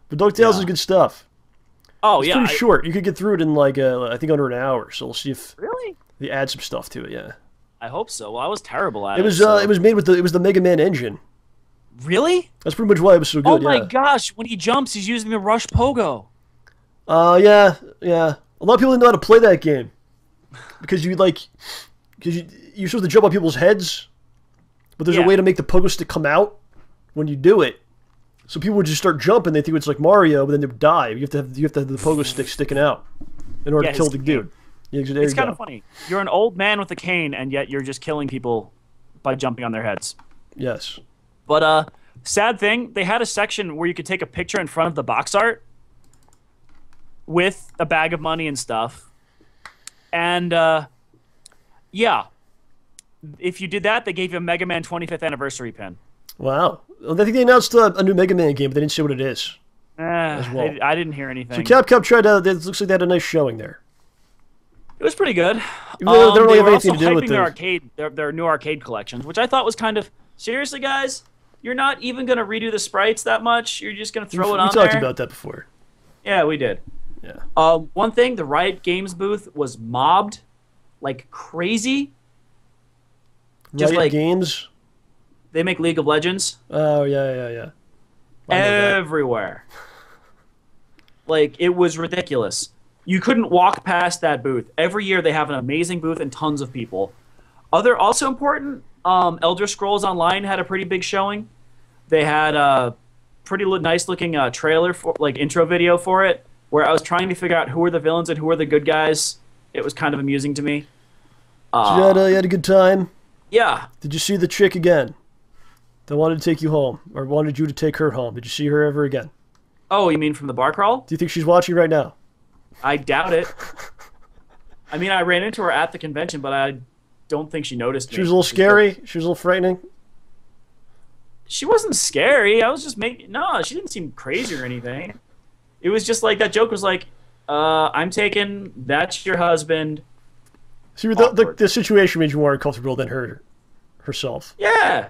But DuckTales is good stuff. Oh, it's pretty short. You could get through it in like I think under an hour. So we'll see if they add some stuff to it. Yeah. I hope so. Well, I was terrible at it. It was made with the Mega Man engine. Really? That's pretty much why it was so good. Oh my gosh! When he jumps, he's using the Rush Pogo. Yeah. A lot of people didn't know how to play that game because you're supposed to jump on people's heads, but there's a way to make the pogo stick come out when you do it. So people would just start jumping. They think it's like Mario, but then they would die. You have to have the pogo stick sticking out in order to kill the dude. Yeah, it's kind of funny. You're an old man with a cane, and yet you're just killing people by jumping on their heads. Yes. But sad thing, they had a section where you could take a picture in front of the box art with a bag of money and stuff. And yeah, if you did that, they gave you a Mega Man 25th anniversary pin. Wow. Well, I think they announced a new Mega Man game, but they didn't say what it is. As well. I didn't hear anything. So Capcom tried to. It looks like they had a nice showing there. It was pretty good. They don't really have anything to do with their new arcade collections, which I thought was kind of seriously, guys. You're not even going to redo the sprites that much. You're just going to throw it on there. We talked about that before. Yeah, we did. Yeah. One thing, the Riot Games booth was mobbed like crazy. Just Riot Games? They make League of Legends. Oh, yeah. Everywhere. Like, it was ridiculous. You couldn't walk past that booth. Every year they have an amazing booth and tons of people. Also important, Elder Scrolls Online had a pretty big showing. They had a pretty nice looking trailer for intro video for it, where I was trying to figure out who were the villains and who were the good guys. It was kind of amusing to me. So you had a good time? Yeah. Did you see the chick again that wanted to take you home, or wanted you to take her home? Did you see her ever again? Oh, you mean from the bar crawl? Do you think she's watching right now? I doubt it. I mean, I ran into her at the convention, but I don't think she noticed me. She was a little scary. She was a little frightening. She wasn't scary. I was just making... No, she didn't seem crazy or anything. It was just like that joke was like, I'm taken, that's your husband. See, the situation made you more uncomfortable than herself. Yeah.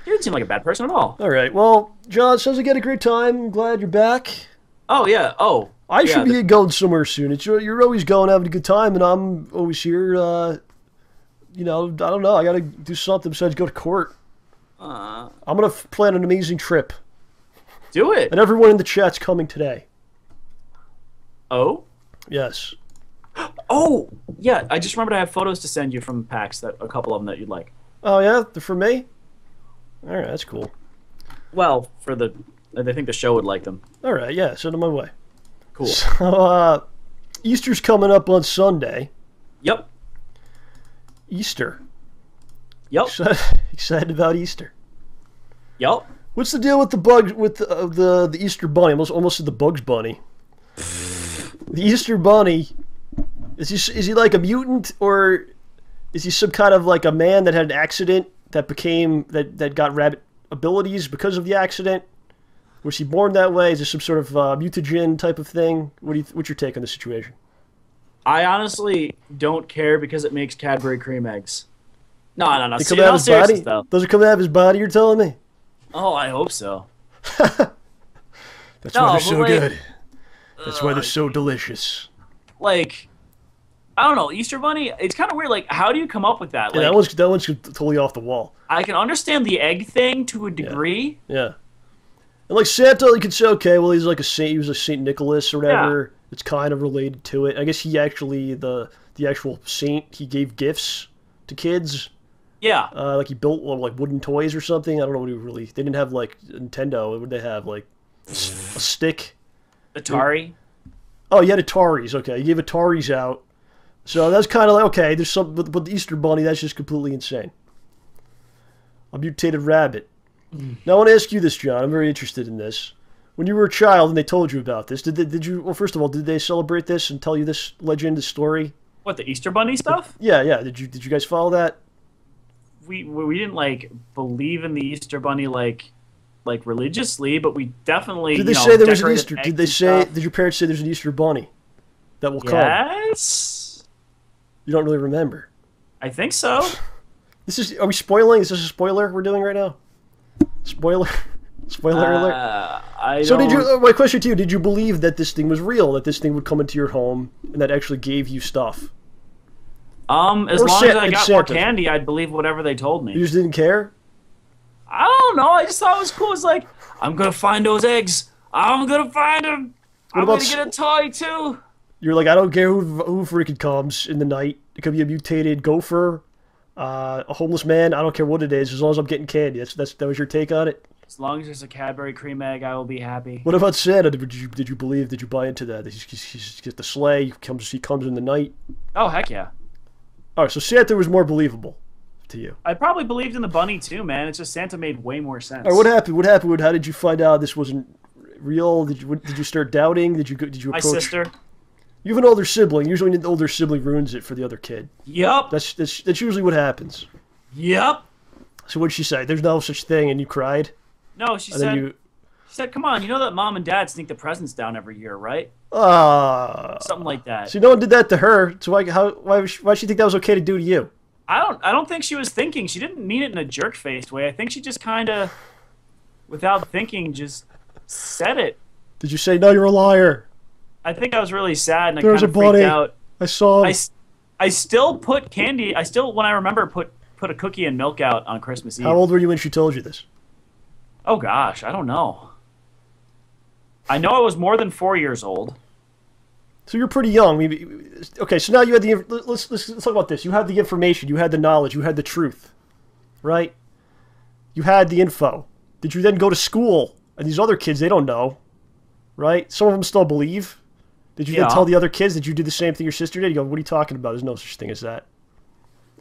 You didn't seem like a bad person at all. All right. Well, John, sounds like you had a great time. I'm glad you're back. Oh, yeah. Oh. I should be going somewhere soon. You're always going, having a good time, and I'm always here. You know, I don't know. I got to do something besides go to court. I'm going to plan an amazing trip. Do it. And everyone in the chat's coming today. Oh? Yes. Oh! Yeah, I just remembered I have photos to send you from PAX, a couple of them that you'd like. Oh, yeah? They're for me? All right, that's cool. Well, I think the show would like them. All right, yeah, send them my way. Cool. So, Easter's coming up on Sunday. Yep. Easter. Yep. Excited about Easter. Yep. What's the deal with the Easter Bunny? Almost said the Bugs Bunny. The Easter Bunny, is he like a mutant, or is he some kind of like a man that had an accident that got rabbit abilities because of the accident? Was he born that way? Is this some sort of mutagen type of thing? What's your take on the situation? I honestly don't care because it makes Cadbury cream eggs. No. They come out of his body? Those are coming out of his body, you're telling me? Oh, I hope so. That's why they're so good. That's why they're so delicious. Like, I don't know, Easter Bunny, it's kind of weird. Like, how do you come up with that? Yeah, like, that one's totally off the wall. I can understand the egg thing to a degree. Yeah. And like Santa, you could say, okay, well, he's like a saint. He was like Saint Nicholas or whatever. Yeah. It's kind of related to it. I guess he actually, the actual saint, he gave gifts to kids. Yeah. Like he built like wooden toys or something. I don't know what he really... They didn't have like Nintendo. What would they have? Like a stick? Atari? Oh, he had Ataris. Okay, he gave Ataris out. So that's kind of like, okay, there's something... But the Easter Bunny, that's just completely insane. A mutated rabbit. Now I want to ask you this, John. I'm very interested in this. When you were a child and they told you about this, did you... Well, first of all, did they celebrate this and tell you this legend, this story? What, the Easter Bunny stuff? Yeah. Did you guys follow that? We didn't like believe in the Easter Bunny like religiously, but we definitely did they say there was an Easter? Did they say? Did your parents say there's an Easter Bunny that will come? Yes. You don't really remember. I think so. Are we spoiling? Is this a spoiler we're doing right now? Spoiler alert. So did you? My question to you: did you believe that this thing was real? That this thing would come into your home and that actually gave you stuff? As long as I got more candy, I'd believe whatever they told me. You just didn't care? I don't know. I just thought it was cool. It's like, I'm going to find those eggs. I'm going to find them. I'm going to get a toy, too. You're like, I don't care who freaking comes in the night. It could be a mutated gopher, a homeless man. I don't care what it is, as long as I'm getting candy. That was your take on it? As long as there's a Cadbury cream egg, I will be happy. What about Santa? Did you buy into that? He's got the sleigh. He comes in the night. Oh, heck yeah. All right, so Santa was more believable to you. I probably believed in the bunny too, man. It's just Santa made way more sense. All right, what happened? How did you find out this wasn't real? Did you start doubting? Did you approach my sister? You have an older sibling. Usually, the older sibling ruins it for the other kid. Yep. That's usually what happens. Yep. So what did she say? There's no such thing, and you cried. No, she said, "Come on, you know that mom and dad sneak the presents down every year, right?" Something like that. See, no one did that to her. So why did she think that was okay to do to you? I don't think she was thinking. She didn't mean it in a jerk-faced way. I think she just kind of, without thinking, just said it. Did you say, no, you're a liar? I think I was really sad and I kind of freaked out. I saw him. I still put candy. When I remember, put a cookie and milk out on Christmas Eve. How old were you when she told you this? Oh gosh, I don't know. I know I was more than 4 years old. So you're pretty young. Okay, so now you had the... Let's talk about this. You had the information. You had the knowledge. You had the truth. Right? You had the info. Did you then go to school? And these other kids, they don't know. Right? Some of them still believe. Did you then tell the other kids that you did the same thing your sister did? You go, what are you talking about? There's no such thing as that.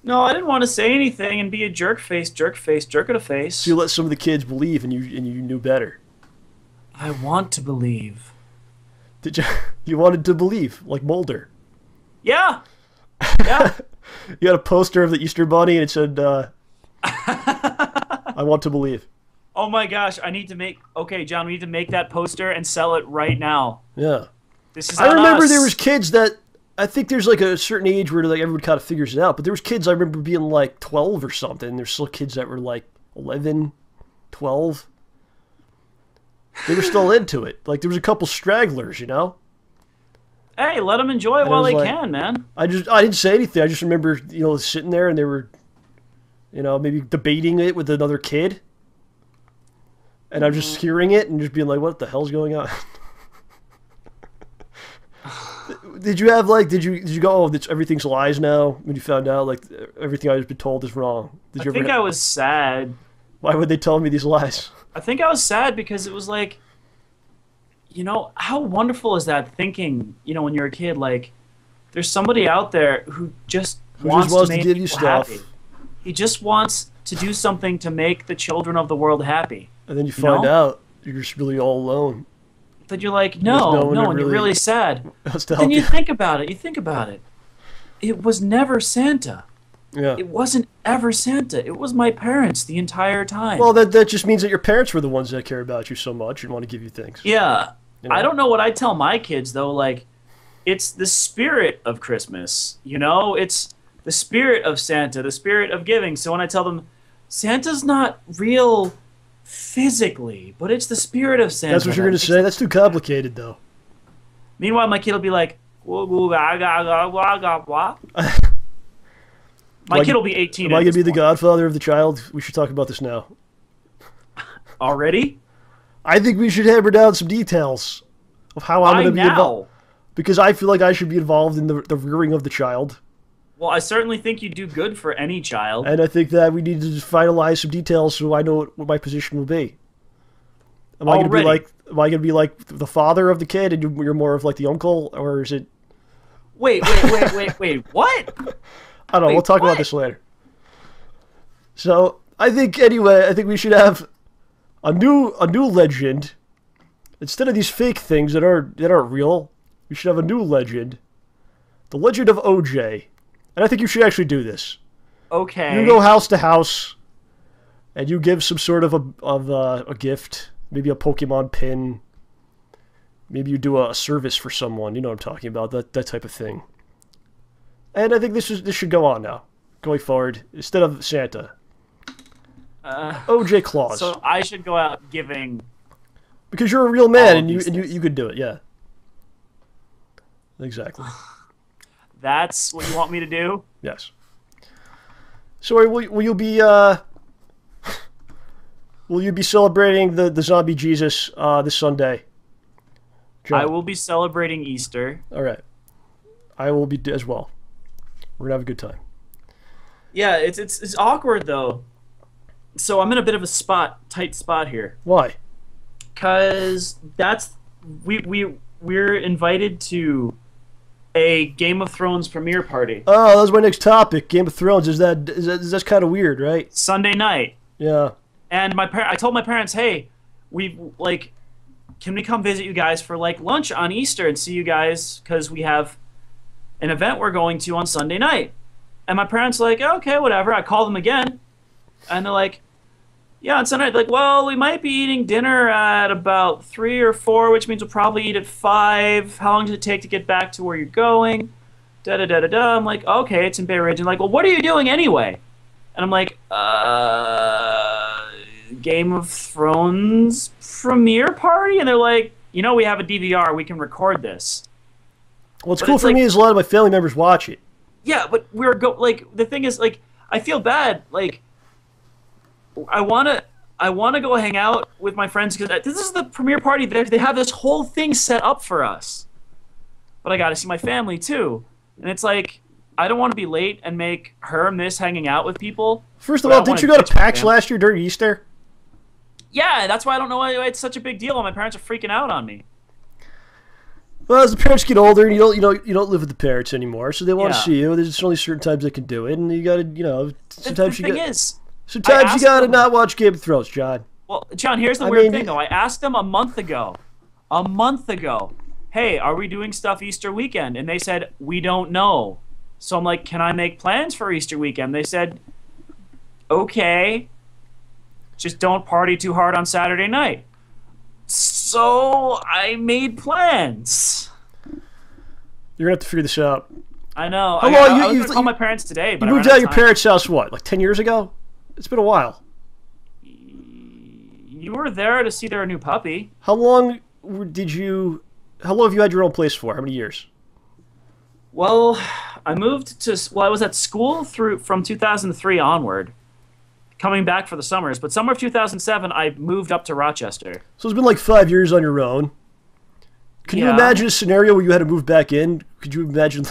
No, I didn't want to say anything and be a jerk of a face. So you let some of the kids believe and you knew better. I want to believe. Did you? You wanted to believe, like Mulder. Yeah. Yeah. You had a poster of the Easter Bunny, and it said, "I want to believe." Oh my gosh! I need to make. Okay, John, we need to make that poster and sell it right now. Yeah. This is. I on remember us. there was kids that I think there's like a certain age where like everyone kind of figures it out, but there was kids I remember being like 12 or something. There's still kids that were like 11, 12. They were still into it. Like there was a couple stragglers, you know. Hey, let them enjoy it And while I they was like- can, man. I didn't say anything. I just remember, you know, sitting there and they were, you know, maybe debating it with another kid. And I'm just hearing it and just being like, what the hell's going on? Did you have like, did you go, oh, everything's lies now when you found out like everything I've been told is wrong? Did you I think I was sad. Why would they tell me these lies? I think I was sad because it was like, you know, how wonderful is that thinking, you know, when you're a kid, like, there's somebody out there who just wants to make give you people stuff. happy. He just wants to do something to make the children of the world happy. And then you find out you're just really all alone. Then you're like, no no, one no, to and you're really- really sad. That's to Then help you you. think about it. You think about it. It was never Santa. Yeah. It wasn't ever Santa. It was my parents the entire time. Well, that just means that your parents were the ones that care about you so much and want to give you things. yeah. You know? I don't know what I tell my kids, though. Like, it's the spirit of Christmas, you know? It's the spirit of Santa, the spirit of giving. So when I tell them, Santa's not real physically, but it's the spirit of Santa. That's what you're going to say? That's too complicated, though. Meanwhile, my kid will be like, "Woo, woo, ga, ga, ga, wah, ga, wah." My kid will be 18 Am I at going to this be the point. godfather of the child? We should talk about this now. Already? I think we should hammer down some details of how I'm Why going to be now? involved. Because I feel like I should be involved in the rearing of the child. Well, I certainly think you do good for any child. And I think that we need to just finalize some details so I know what my position will be. Am I going to be Already? like the father of the kid and you're more of like the uncle, or is it? Wait, what? I don't know. Wait, We'll talk about what? this later. So I think anyway, I think we should have a new legend instead of these fake things that aren't real. We should have a new legend, the legend of OJ, and I think you should actually do this. Okay. You go house to house, and you give some sort of a gift, maybe a Pokemon pin. Maybe you do a service for someone. You know what I'm talking about, that type of thing. And I think this should go on now, going forward, instead of Santa. OJ Claus. So I should go out giving. Because you're a real man All and of these you could do it, yeah. Exactly. That's what you want me to do? Yes. So will you be will you be celebrating the zombie Jesus this Sunday? John? I will be celebrating Easter. All right. I will be as well. We're gonna have a good time. Yeah, it's awkward though. So I'm in a bit of a tight spot here. Why? Cause we're invited to a Game of Thrones premiere party Oh, that was my next topic. Game of Thrones. That's kind of weird, right? Sunday night. Yeah. And I told my parents, hey, can we come visit you guys for like lunch on Easter and see you guys because we have an event we're going to on Sunday night. And my parents were like, okay, whatever. I call them again, and they're like, yeah, on Sunday night. They're like, well, we might be eating dinner at about 3 or 4, which means we'll probably eat at 5. How long does it take to get back to where you're going? Da da da da da. I'm like, okay, it's in Bay Ridge. And like, well, what are you doing anyway? And I'm like, Game of Thrones premiere party? And they're like, you know, we have a DVR. We can record this. What's But cool it's for like- me is a lot of my family members watch it. Yeah, but the thing is, like, I feel bad. Like, I wanna go hang out with my friends because this is the premiere party. They have this whole thing set up for us, but I gotta see my family too, and it's like I don't want to be late and make her miss hanging out with people. First of But I all, didn't you wanna go to bitch with PAX them. last year during Easter? Yeah, that's why I don't know why it's such a big deal. And my parents are freaking out on me. Well, as the parents get older, and you don't live with the parents anymore, so they want to Yeah. see you. There's only certain times they can do it, and you gotta, The sometimes thing is, sometimes you asked gotta them- not watch Game of Thrones, John. Well, John, here's the I weird mean, thing, though. I asked them a month ago, hey, are we doing stuff Easter weekend? And they said, we don't know. So I'm like, can I make plans for Easter weekend? They said, okay, just don't party too hard on Saturday night. So I made plans. You're going to have to figure this out. I know. How I long- was you- going to call my parents today, but You I moved ran out of your time. parents' house, what, like 10 years ago? It's been a while. You were there to see their new puppy. How long have you had your own place for? How many years? Well, I moved to. Well, I was at school from 2003 onward, coming back for the summers. But summer of 2007, I moved up to Rochester. So it's been like 5 years on your own. Can you Yeah. imagine a scenario where you had to move back in? Could you imagine?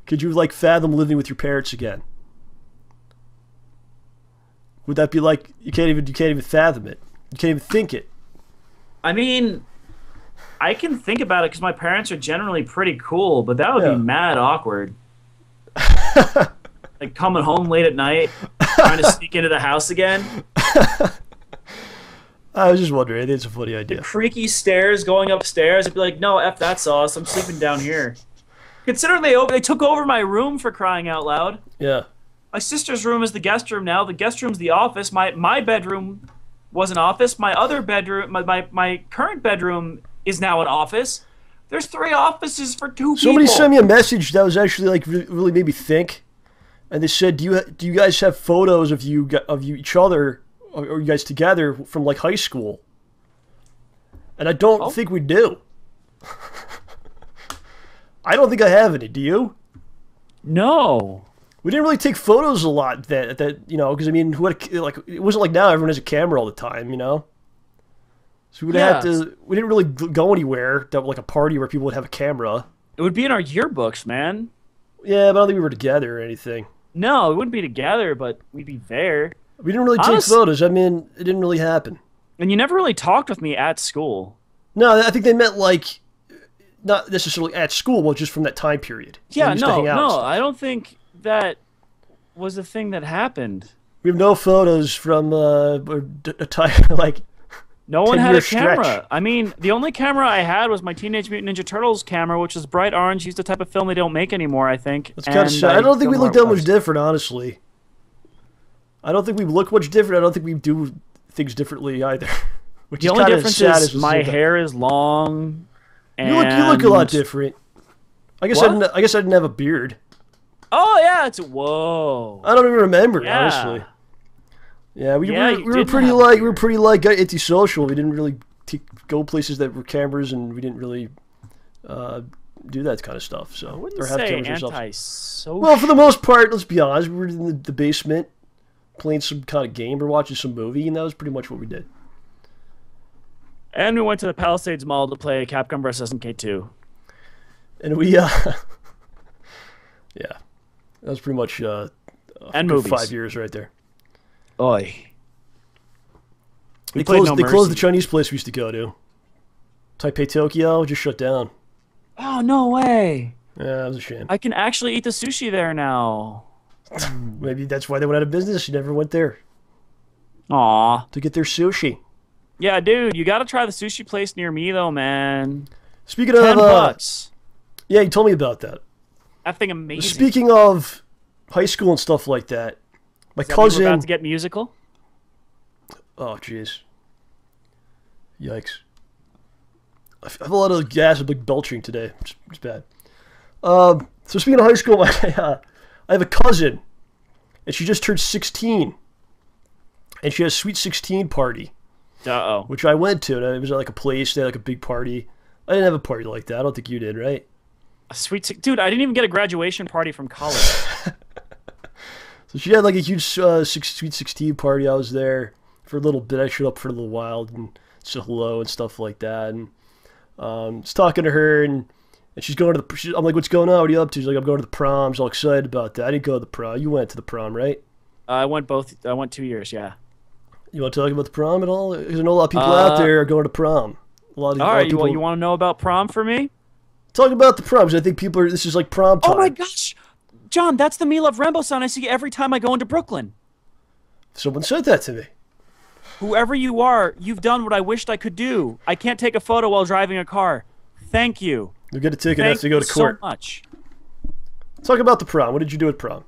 Could you like fathom living with your parents again? Would that be like you can't even fathom it? You can't even think it. I mean, I can think about it because my parents are generally pretty cool, but that would Yeah. be mad awkward. Like coming home late at night, trying to sneak into the house again. I was just wondering. I think it's a funny idea. Creaky stairs going upstairs. I'd be like, no, F that sauce. I'm sleeping down here. Considering they took over my room, for crying out loud. Yeah. My sister's room is the guest room now. The guest room's the office. My bedroom was an office. My other bedroom, my current bedroom is now an office. There's 3 offices for 2 people. Somebody sent me a message that was actually like really made me think, and they said, "Do you guys have photos of you each other or you guys together from like high school?" And I don't think we do. I don't think I have any. Do you? No. We didn't really take photos a lot that because I mean, it wasn't like now everyone has a camera all the time, So we would have to. We didn't really go anywhere that like a party where people would have a camera. It would be in our yearbooks, man. Yeah, but I don't think we were together or anything. No, we wouldn't be together, but we'd be there. We didn't really take photos. I mean, it didn't really happen. And you never really talked with me at school. No, I think they meant like not necessarily at school, but just from that time period. Yeah, We used to hang out and no, stuff. I don't think that was a thing that happened. We have no photos from a time like. No one had a 10-year camera. stretch. I mean, the only camera I had was my Teenage Mutant Ninja Turtles camera, which is bright orange, used a type of film they don't make anymore, I think. That's kind of sad. I don't think we look that much different, honestly. I don't think we look much different. I don't think we do things differently either. Which The is only kind of difference sad is my hair is long. And... You look a lot different. I guess What? I didn't have a beard. Oh yeah, it's whoa. I don't even remember, Yeah. honestly. Yeah, we you were didn't pretty have a like beard. antisocial. We didn't really go places that were cameras, and we didn't really do that kind of stuff. So I wouldn't or have say cameras ourselves. anti-social. Well, for the most part, let's be honest, we were in the basement playing some kind of game or watching some movie, and that was pretty much what we did. And we went to the Palisades Mall to play Capcom vs. SNK2. And we, yeah, that was pretty much And good movies. 5 years right there. Oi. They played closed. No They closed the Mercy. Chinese place we used to go to. Taipei Tokyo just shut down. Oh, no way. Yeah, that was a shame. I can actually eat the sushi there now. Maybe that's why they went out of business. You never went there Aw. to get their sushi. Yeah, dude, you gotta try the sushi place near me, though, man. Speaking of, $10. yeah, you told me about that. That thing amazing. Speaking of high school and stuff like that, my Does that mean cousin. we're about to get musical? Oh, jeez. Yikes. I have a lot of gas. I'm like belching today. It's bad. So speaking of high school, I have a cousin, and she just turned 16, and she had a Sweet 16 party, Uh-oh. which I went to. And it was at like a place. They had like a big party. I didn't have a party like that. I don't think you did, right? Dude, I didn't even get a graduation party from college. So she had like a huge Sweet 16 party. I was there for a little bit. I showed up for a little while and said hello and stuff like that. And was talking to her, and she's going to the. I'm like, "What's going on? What are you up to?" She's like, "I'm going to the prom." She's all excited about that. I didn't go to the prom. You went to the prom, right? I went 2 years, yeah. You want to talk about the prom at all? Because I know a lot of people out there are going to prom. A lot of All right, people. you want to know about prom for me? Talk about the proms. I think people are. This is like prom time. Oh my gosh! John, that's the Me Love Rambo sign I see every time I go into Brooklyn. Someone said that to me. Whoever you are, you've done what I wished I could do. I can't take a photo while driving a car. Thank you. You'll get a ticket and have to go to court. So much. Talk about the prom. What did you do at prom?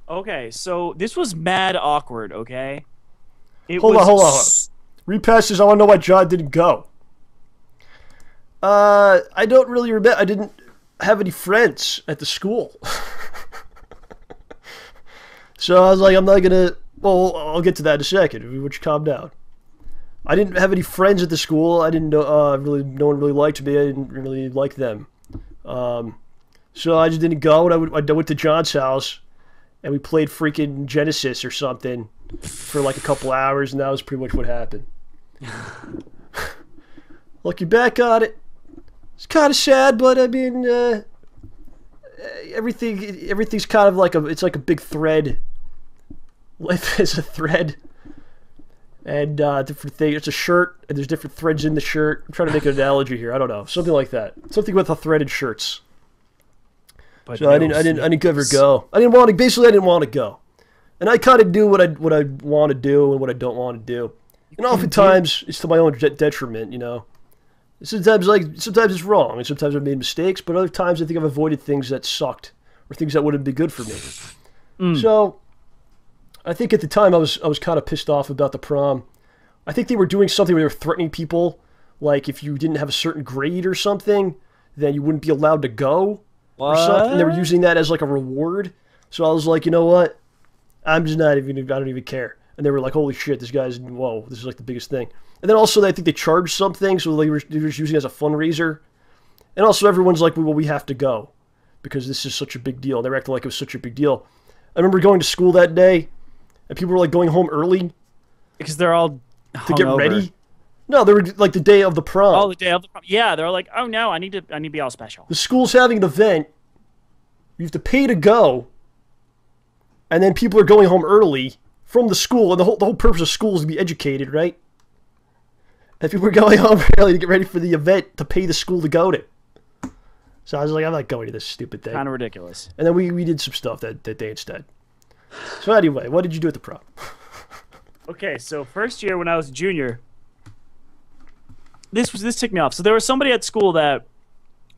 Okay, so this was mad awkward, okay? Hold on. Read past this. I want to know why John didn't go. I don't really remember. I didn't have any friends at the school. So I was like, I'm not going to... Well, I'll get to that in a second. Would you calm down? I didn't have any friends at the school. I didn't know... no one really liked me. I didn't really like them. So I just didn't go, and I went to John's house, and we played freaking Genesis or something for like a couple hours, and that was pretty much what happened. Looking back on it, it's kind of sad, but I mean, everything's kind of like it's like a big thread. Life is a thread, and different things. It's a shirt, and there's different threads in the shirt. I'm trying to make an analogy here. I don't know, something like that. Something with the threaded shirts. But so no, I didn't ever go. I didn't want to go, and I kind of do what I want to do and what I don't want to do. And oftentimes it's to my own detriment, you know. Sometimes it's wrong, and sometimes I've made mistakes, but other times I think I've avoided things that sucked or things that wouldn't be good for me. So I think at the time I was kind of pissed off about the prom. I think they were doing something where they were threatening people, like if you didn't have a certain grade or something, then you wouldn't be allowed to go. Or something. They were using that as like a reward. So I was like, you know what? I don't even care. And they were like, holy shit, this is like the biggest thing. And then also I think they charged something, so they were just using it as a fundraiser. And also everyone's like, well, we have to go because this is such a big deal. They were acting like it was such a big deal. I remember going to school that day, and people were like going home early. Because they're all to get ready. No, they were like the day of the prom. Oh, the day of the prom. Yeah, they're like, oh no, I need to be all special. The school's having an event. You have to pay to go, and then people are going home early from the school, and the whole purpose of school is to be educated, right? And people are going home early to get ready for the event to pay the school to go to. So I was like, I'm not going to this stupid thing. Kind of ridiculous. And then we did some stuff that day instead. So anyway, what did you do at the prom? Okay, so first year when I was a junior, this ticked me off. So there was somebody at school that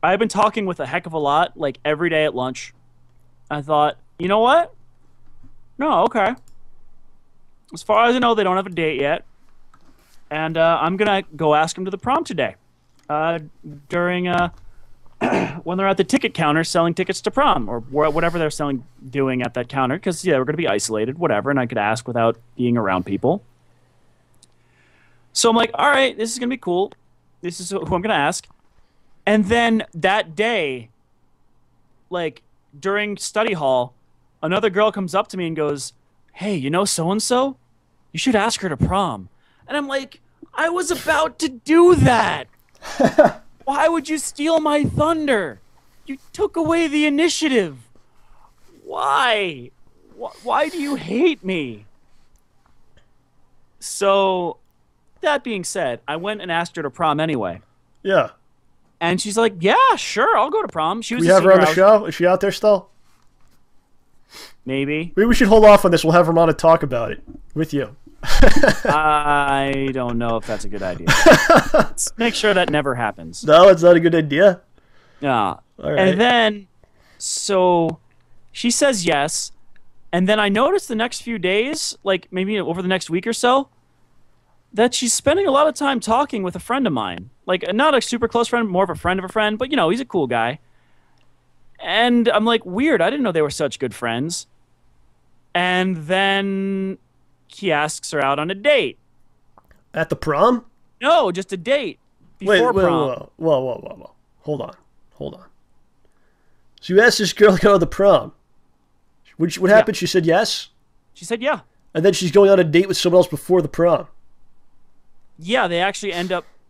I've been talking with a heck of a lot, like every day at lunch. I thought, you know what? No, okay. As far as I know, they don't have a date yet. And I'm going to go ask them to the prom today. During when they're at the ticket counter selling tickets to prom or whatever they're doing at that counter. Because, yeah, we're going to be isolated, whatever. And I could ask without being around people. So I'm like, all right, this is going to be cool. This is who I'm going to ask. And then that day, like, during study hall, another girl comes up to me and goes, hey, you know so-and-so? You should ask her to prom. And I'm like, I was about to do that. Why would you steal my thunder? You took away the initiative. Why? Why do you hate me? So, that being said, I went and asked her to prom anyway. Yeah. And she's like, yeah, sure, I'll go to prom. She was. We have her on the show? Is she out there still? Maybe. Maybe we should hold off on this. We'll have her on to talk about it with you. I don't know if that's a good idea. Let's make sure that never happens. No, it's not a good idea. Yeah. All right. And then, so she says yes. And then I noticed the next few days, like maybe over the next week or so, that she's spending a lot of time talking with a friend of mine. Like, not a super close friend, more of a friend, but, you know, he's a cool guy. And I'm like, weird, I didn't know they were such good friends. And then he asks her out on a date. At the prom? No, just a date. Before prom. Whoa. Hold on. So you asked this girl to go to the prom. What happened? Yeah. She said yes? She said yeah. And then she's going on a date with someone else before the prom. Yeah, they actually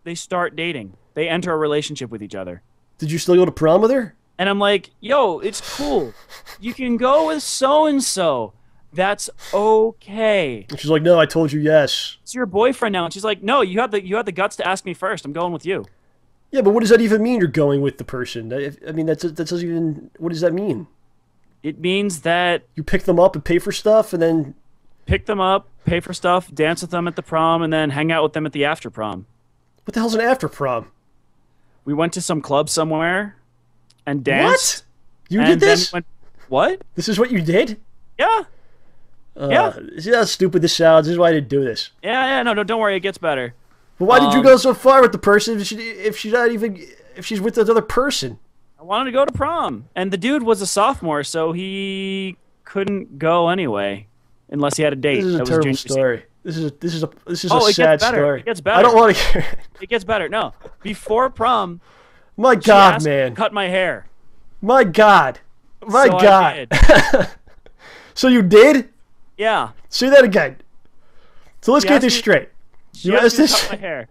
they start dating. They enter a relationship with each other. Did you still go to prom with her? And I'm like, yo, it's cool. You can go with so-and-so. That's okay. And she's like, no, I told you yes. It's your boyfriend now. And she's like, no, you had the guts to ask me first. I'm going with you. Yeah, but what does that even mean, you're going with the person? I mean, that doesn't even... What does that mean? It means that... You pick them up and pay for stuff, and then pick them up, pay for stuff, dance with them at the prom, and then hang out with them at the after prom. What the hell's an after prom? We went to some club somewhere and danced. What? You did this? What? This is what you did? Yeah. Yeah. See how stupid this sounds? This is why I didn't do this. Yeah, no, don't worry, it gets better. But why did you go so far with the person if she's with another person? I wanted to go to prom, and the dude was a sophomore, so he couldn't go anyway, unless he had a date. This is a terrible story. This is a sad story. It gets better. I don't want to hear it. It gets better. No, before prom, my she God, asked man, me to cut my hair. My God, my So I God. did. So you did? Yeah. Say that again. So let's She get asked this me- straight. She You asked asked me to this. cut my hair.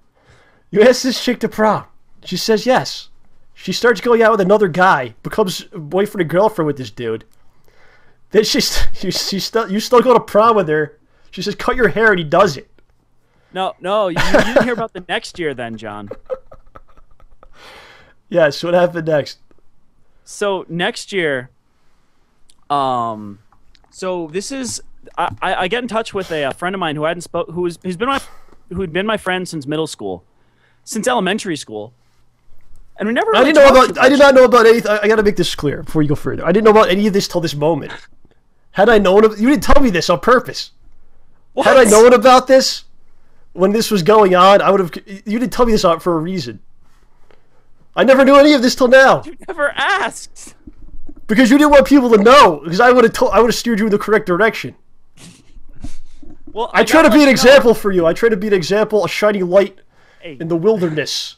You asked this chick to prom. She says yes. She starts going out with another guy, becomes boyfriend and girlfriend with this dude. Then you still go to prom with her. She says, cut your hair, and he does it. No, you didn't hear about the next year then, John. Yes, what happened next? So next year, so this is I get in touch with a friend of mine who hadn't who'd been my friend since middle school, since elementary school, and we never. Really I did not know about anything. I got to make this clear before you go further. I didn't know about any of this till this moment. Had I known, you didn't tell me this on purpose. What? Had I known about this when this was going on, I would have. You didn't tell me this for a reason. I never knew any of this till now. You never asked. Because you didn't want people to know. Because I would have steered you in the correct direction. Well, I try to be an example for you. I try to be an example, a shining light in the wilderness,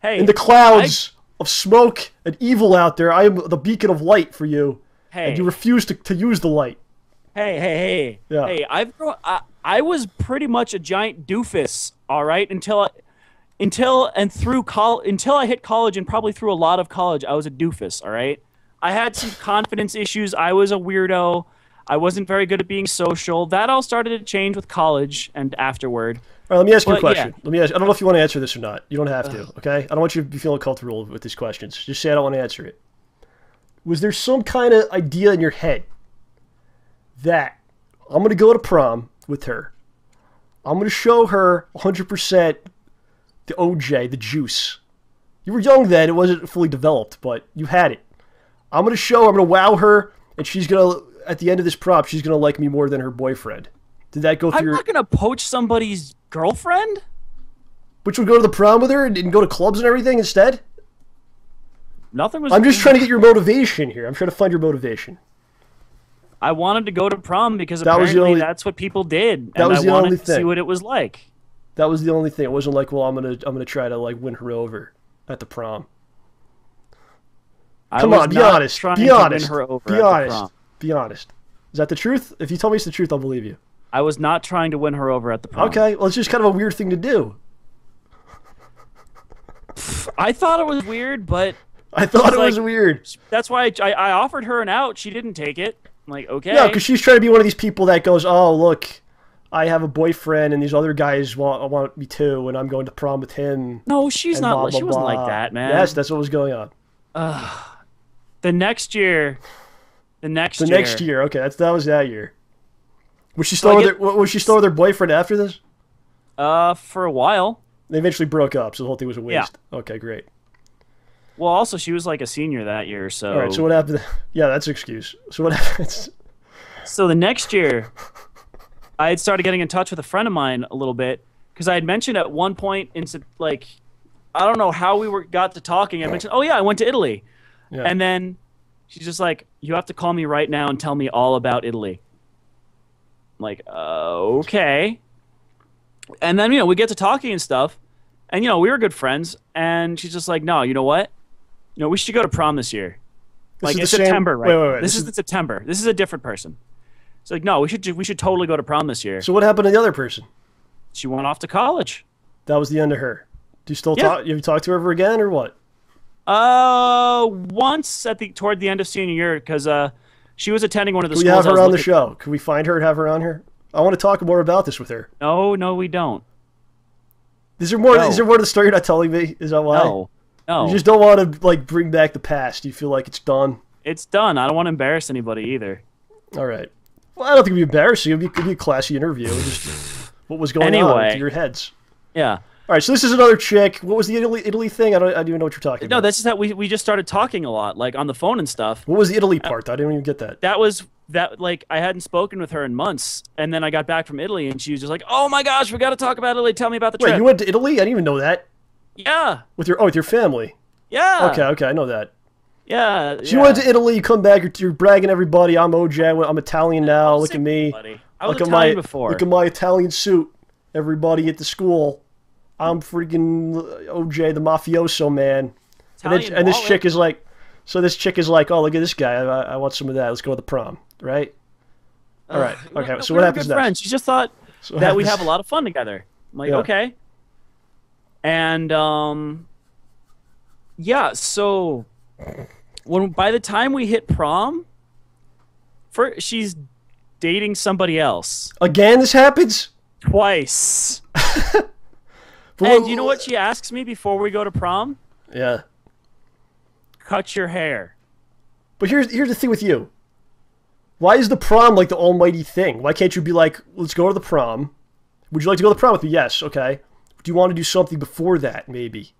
Hey, in the clouds of smoke and evil out there. I am the beacon of light for you, and you refuse to use the light. Hey. Yeah. Hey, I was pretty much a giant doofus, all right, until I hit college, and probably through a lot of college, I was a doofus, all right? I had some confidence issues. I was a weirdo. I wasn't very good at being social. That all started to change with college and afterward. All right, let me ask you a question. Yeah. Let me ask. I don't know if you want to answer this or not. You don't have to, okay? I don't want you to be feeling comfortable with these questions. Just say I don't want to answer it. Was there some kind of idea in your head that I'm going to go to prom with her, I'm going to show her 100% the OJ, the juice. You were young then. It wasn't fully developed, but you had it. I'm going to wow her, and she's going to, at the end of this prom, she's going to like me more than her boyfriend. Did that go through I'm not going to poach somebody's girlfriend. Which would go to the prom with her and go to clubs and everything instead? Nothing was... I'm just trying to get your motivation here. I'm trying to find your motivation. I wanted to go to prom because apparently that's what people did. That was the only thing. To see what it was like. That was the only thing. It wasn't like, well, I'm gonna try to like win her over at the prom. Come on, be honest. Be honest. Be honest. Be honest. Is that the truth? If you tell me it's the truth, I'll believe you. I was not trying to win her over at the prom. Okay, well, it's just kind of a weird thing to do. I thought it was weird, but I thought it was weird. That's why I offered her an out. She didn't take it. I'm like, okay. Yeah, because she's trying to be one of these people that goes, oh, look, I have a boyfriend, and these other guys want me too, and I'm going to prom with him. No, she's not. Blah, blah, she wasn't blah. Like that, man. Yes, that's what was going on. The next year. Okay, that was that year. Was she still with her boyfriend after this? For a while. They eventually broke up, so the whole thing was a waste. Yeah. Okay, great. Well, also she was like a senior that year, so. All right. So what happened? Yeah, that's an excuse. So what happened? So the next year, I had started getting in touch with a friend of mine a little bit because I had mentioned at one point, like, I don't know how we got to talking. I mentioned, oh yeah, I went to Italy, and then she's just like, you have to call me right now and tell me all about Italy. I'm like, okay. And then we get to talking and stuff, and we were good friends. And she's just like, no, you know what? We should go to prom this year. Like it's September, right? Wait. This is September. This is a different person. It's like, no, we should totally go to prom this year. So what happened to the other person? She went off to college. That was the end of her. Do you still talk? Have you talked to her ever again, or what? Once toward the end of senior year, because she was attending one of the schools. Can we have her on the show? Can we find her and have her on here? I want to talk more about this with her. No, we don't. Is there more? No. Is there more to the story you're not telling me? Is that why? No. You just don't want to like bring back the past. You feel like it's done. It's done. I don't want to embarrass anybody either. All right, Well, I don't think it'd be embarrassing. It'd be a classy interview. Just what was going on through your heads. Yeah. All right, so this is another chick. What was the Italy thing? I don't even know what you're talking about. No, that's just that we just started talking a lot, like on the phone and stuff. What was the Italy part? I didn't even get that. That was like I hadn't spoken with her in months, and then I got back from Italy, and she was just like, "Oh my gosh, we got to talk about Italy. Tell me about the trip." Wait, you went to Italy? I didn't even know that. Yeah. With your family. Yeah. Okay, I know that. Yeah. So you went to Italy, you come back, you're bragging everybody. I'm OJ. I'm Italian now. Look at me. I was Italian before. Look at my Italian suit. Everybody at the school. I'm freaking OJ, the mafioso man. And this chick is like, oh, look at this guy. I want some of that. Let's go to the prom, right? All right. Okay. So what happens next? Friends. She just thought that we'd have a lot of fun together. I'm like, okay. And yeah. So by the time we hit prom, she's dating somebody else. Again, this happens twice. And you know what she asks me before we go to prom? Yeah. Cut your hair. But here's the thing with you. Why is the prom like the almighty thing? Why can't you be like, let's go to the prom? Would you like to go to the prom with me? Yes. Okay. Do you want to do something before that? Maybe.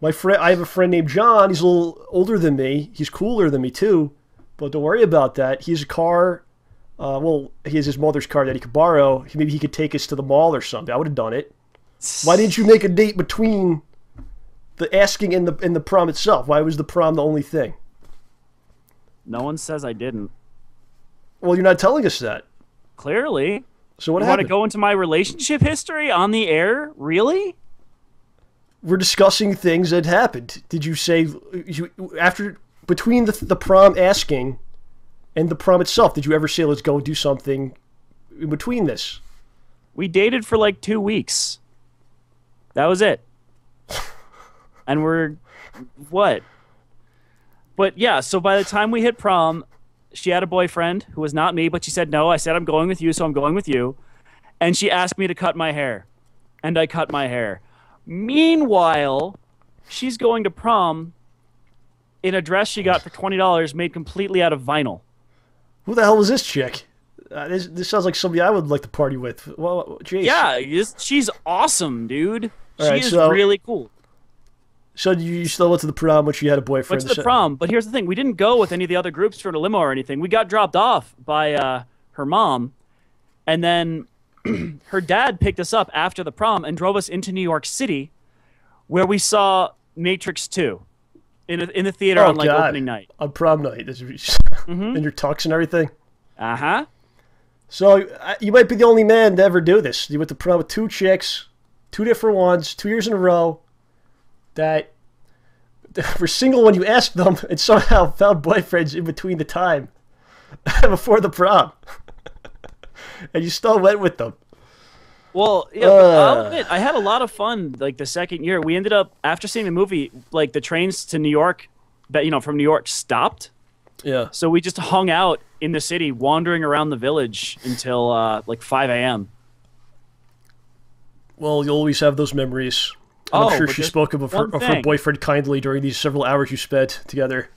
I have a friend named John. He's a little older than me. He's cooler than me too. But don't worry about that. He has a car. He has his mother's car that he could borrow. Maybe he could take us to the mall or something. I would have done it. Why didn't you make a date between the asking and the prom itself? Why was the prom the only thing? No one says I didn't. Well, you're not telling us that. Clearly. So what happened? You want to go into my relationship history on the air? Really? We're discussing things that happened. Did you say between the prom asking and the prom itself, did you ever say let's go do something in between this? We dated for like 2 weeks. That was it. And we're what? But yeah, so by the time we hit prom, she had a boyfriend who was not me, but she said no. I said I'm going with you, so I'm going with you. And she asked me to cut my hair. And I cut my hair. Meanwhile, she's going to prom in a dress she got for $20 made completely out of vinyl. Who the hell was this chick? This sounds like somebody I would like to party with. Well, geez. Yeah, she's awesome, dude. Right, she is really cool. So you still went to the prom when she had a boyfriend? Went to the prom, but here's the thing. We didn't go with any of the other groups for a limo or anything. We got dropped off by her mom, and then her dad picked us up after the prom and drove us into New York City, where we saw Matrix 2 in the theater on like opening night. On prom night. In your tux and everything? Uh-huh. So you might be the only man to ever do this. You went to prom with 2 chicks, 2 different ones, 2 years in a row, that were single when you asked them and somehow found boyfriends in between the time before the prom. And you still went with them. Well, yeah, I'll admit, I had a lot of fun like the second year. We ended up, after seeing the movie, like the trains to New York, from New York stopped. Yeah. So we just hung out in the city, wandering around the village until like 5 a.m. Well, you'll always have those memories. I'm sure she spoke of her boyfriend kindly during these several hours you spent together.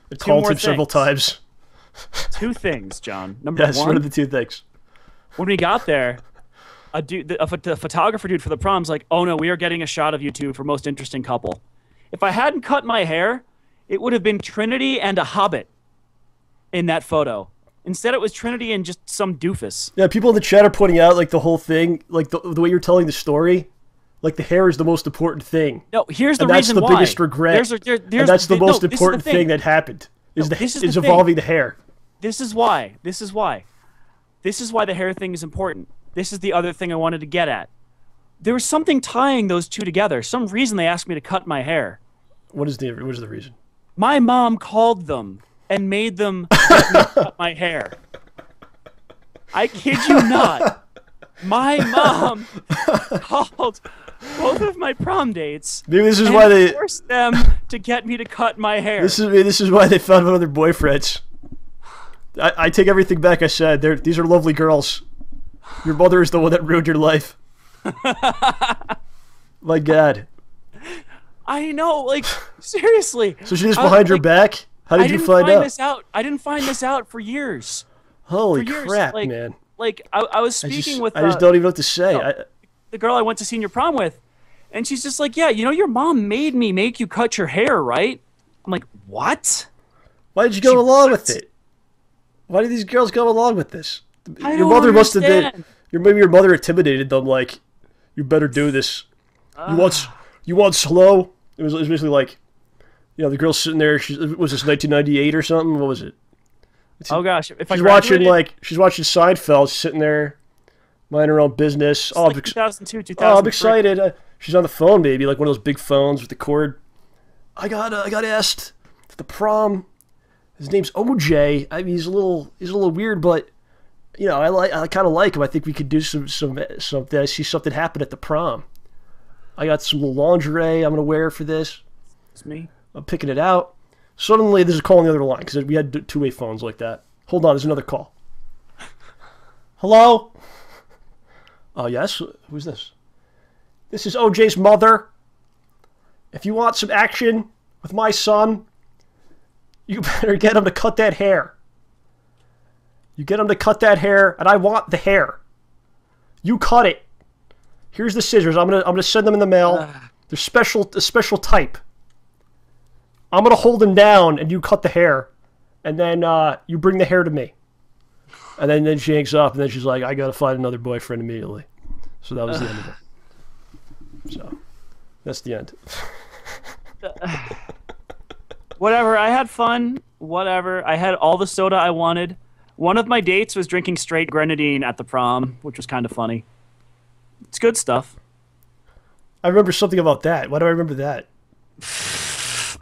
And called him several times. 2 things, John. Number one. one What are the 2 things? When we got there, the photographer dude for the prom's like, "Oh no, we are getting a shot of you two for most interesting couple." If I hadn't cut my hair, it would have been Trinity and a hobbit in that photo. Instead, it was Trinity and just some doofus. Yeah, people in the chat are pointing out like the whole thing, like the way you're telling the story, like the hair is the most important thing. No, here's the reason why. That's the biggest regret. And that's the most important thing that happened. Is evolving the hair. This is why. This is why the hair thing is important. This is the other thing I wanted to get at. There was something tying those 2 together. Some reason they asked me to cut my hair. What is the reason? My mom called them and made them let me cut my hair. I kid you not. My mom called both of my prom dates. Maybe this is why they forced them to get me to cut my hair. This is why they found other boyfriends. I take everything back I said. These are lovely girls. Your mother is the one that ruined your life. My God. I know, like, seriously. So she was behind your back? How did you find out? I didn't find this out for years. Holy for years, crap, like, man. Like, I was speaking with... I just don't even know what to say. the girl I went to senior prom with, and she's just like, yeah, you know, your mom made me make you cut your hair, right? I'm like, what? Why did you go along with it? Why did these girls go along with this? Your mother must have been... Maybe your mother intimidated them, like, you better do this. You want slow? It was basically like, you know, the girl's sitting there. Was this 1998 or something? What was it? Oh gosh, she's watching Seinfeld, sitting there, minding her own business. It's like 2002, 2003. Oh, I'm excited. She's on the phone, maybe like one of those big phones with the cord. I got asked to the prom. His name's OJ. I mean, he's a little weird, but you know, I kind of like him. I think we could do something. I see something happen at the prom. I got some little lingerie I'm gonna wear for this. It's me. I'm picking it out. Suddenly, there's a call on the other line because we had two-way phones like that. Hold on, there's another call. Hello? Oh, yes? Who's this? This is OJ's mother. If you want some action with my son, you better get him to cut that hair. You get him to cut that hair, and I want the hair. You cut it. Here's the scissors. I'm gonna send them in the mail. They're a special type. I'm going to hold him down, and you cut the hair, and then you bring the hair to me. And then she hangs up, and then she's like, I got to find another boyfriend immediately. So that was the end of it. So that's the end. Whatever. I had fun. Whatever. I had all the soda I wanted. One of my dates was drinking straight grenadine at the prom, which was kind of funny. It's good stuff. I remember something about that. Why do I remember that?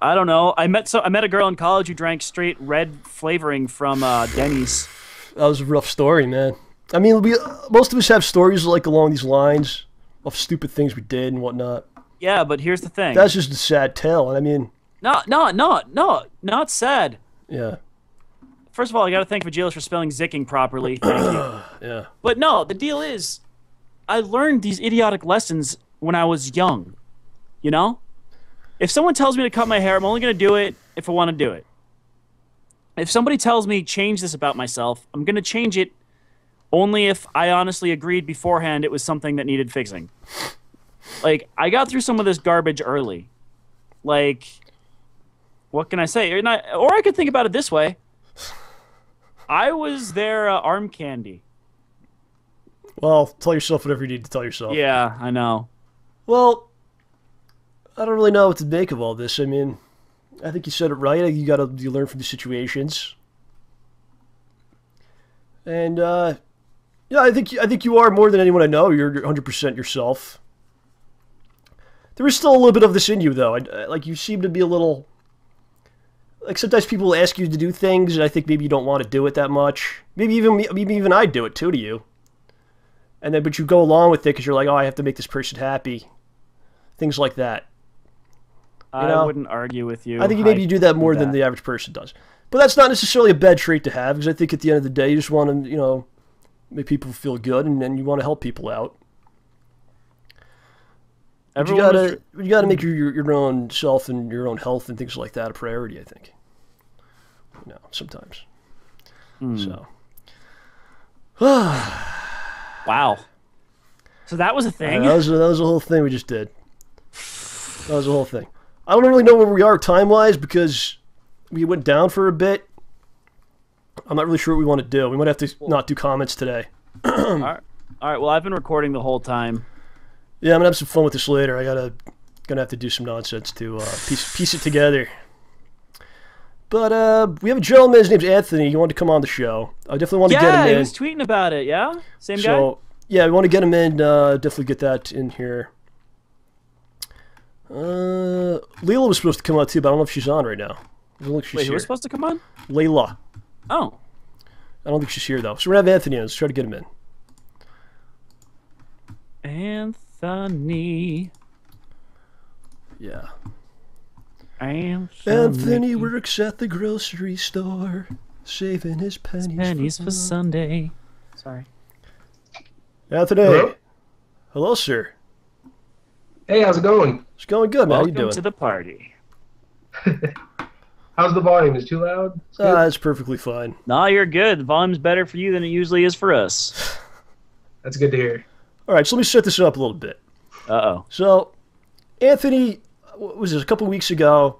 I don't know. I met a girl in college who drank straight red flavoring from Denny's. That was a rough story, man. I mean, most of us have stories like along these lines of stupid things we did and whatnot. Yeah, but here's the thing. That's just a sad tale. I mean, not sad. Yeah. First of all, I got to thank Vagilis for spelling zicking properly. Thank you. Yeah. But no, the deal is, I learned these idiotic lessons when I was young. You know? If someone tells me to cut my hair, I'm only going to do it if I want to do it. If somebody tells me change this about myself, I'm going to change it only if I honestly agreed beforehand it was something that needed fixing. Like, I got through some of this garbage early. Like, what can I say? Or I could think about it this way. I was their arm candy. Well, tell yourself whatever you need to tell yourself. Yeah, I know. Well, I don't really know what to make of all this. I mean, I think you said it right. You learn from the situations, and yeah, I think you are more than anyone I know. You're 100% yourself. There is still a little bit of this in you, though. Like you seem to be a little. Like sometimes people ask you to do things, and I think maybe you don't want to do it that much. Maybe even I do it too to you. And then, but you go along with it because you're like, oh, I have to make this person happy. Things like that. I wouldn't argue with you. I think maybe you do that more than the average person does. But that's not necessarily a bad trait to have, because I think at the end of the day, you just want to, make people feel good, and then you want to help people out. But you gotta make your own self and your own health and things like that a priority, I think. Sometimes. So. Wow. So that was a thing? That was a whole thing we just did. That was the whole thing. I don't really know where we are time-wise because we went down for a bit. I'm not really sure what we want to do. We might have to not do comments today. All right. Well, I've been recording the whole time. Yeah, I'm gonna have some fun with this later. Gonna have to do some nonsense to piece it together. But we have a gentleman. His name's Anthony. He wanted to come on the show. I definitely want to get him in. Yeah, he was tweeting about it. Yeah, same guy. So yeah, we want to get him in. Definitely get that in here. Layla was supposed to come out too, but I don't know if she's on right now. I don't think she's Wait, here. who was supposed to come on? Layla. Oh. I don't think she's here though. So we're gonna have Anthony in. Let's try to get him in. Anthony. Yeah. Anthony works at the grocery store, saving his pennies for Sunday. Sorry. Anthony. Hello? Hello, sir. Hey, how's it going? It's going good, man. How you doing? Welcome to the party. How's the volume? Is it too loud? It's good? It's perfectly fine. Nah, you're good. The volume's better for you than it usually is for us. That's good to hear. All right, so let me set this up a little bit. Uh-oh. So, Anthony, what was this, a couple weeks ago,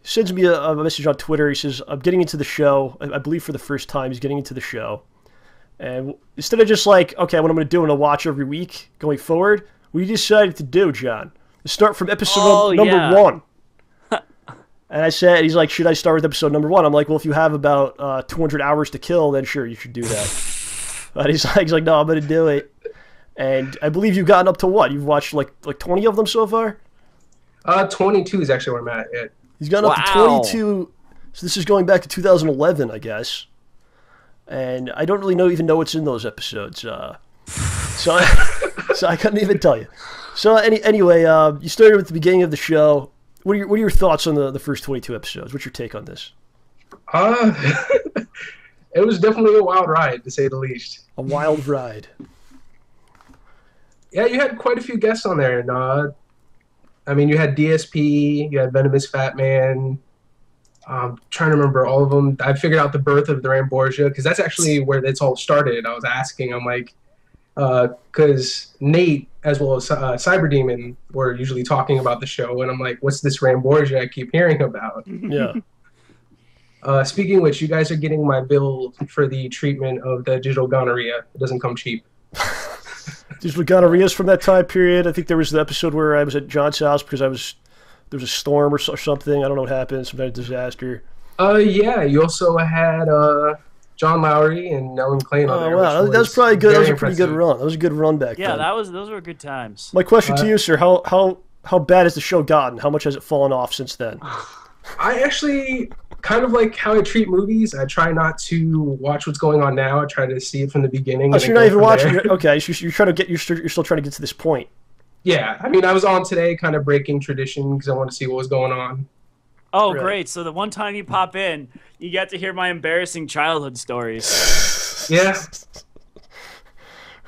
sends me a message on Twitter. He says, I'm getting into the show. I believe for the first time he's getting into the show. And instead of just like, okay, what I'm going to do, I'm going to watch every week going forward, we decided to do, John, to start from episode number 1. And I said, he's like, should I start with episode number 1? I'm like, well, if you have about 200 hours to kill, then sure, you should do that. But he's like, no, I'm going to do it. And I believe you've gotten up to what? You've watched like 20 of them so far? 22 is actually where I'm at. Yeah. He's gotten up to 22. So this is going back to 2011, I guess. And I don't really even know what's in those episodes. So I couldn't even tell you. So anyway, you started with the beginning of the show. What are your thoughts on the first 22 episodes? What's your take on this? It was definitely a wild ride, to say the least. A wild ride. Yeah, you had quite a few guests on there. And, I mean, you had DSP, you had Venomous Fat Man. I'm trying to remember all of them. I figured out the birth of the Ramborgia, because that's actually where it's all started. I was asking, I'm like, because Nate, as well as Cyber Demon, were usually talking about the show, and I'm like, what's this Ramborgia I keep hearing about? Yeah. Speaking of which, you guys are getting my bill for the treatment of the digital gonorrhea. It doesn't come cheap. Digital gonorrheas from that time period. I think there was the episode where I was at John's house because there was a storm or something. I don't know what happened. Some kind of disaster. Yeah. You also had John Lowry and Ellen Klein on there. Oh, wow. That was probably good. That was a pretty good run. That was a good run back then. Yeah, those were good times. My question to you, sir, how bad has the show gotten? How much has it fallen off since then? I actually kind of like how I treat movies. I try not to watch what's going on now. I try to see it from the beginning. Oh, so you're not even watching it? Okay, so you're still trying to get to this point. Yeah, I mean, I was on today kind of breaking tradition because I wanted to see what was going on. Oh, right. Great. So the one time you pop in, you get to hear my embarrassing childhood stories. Yeah.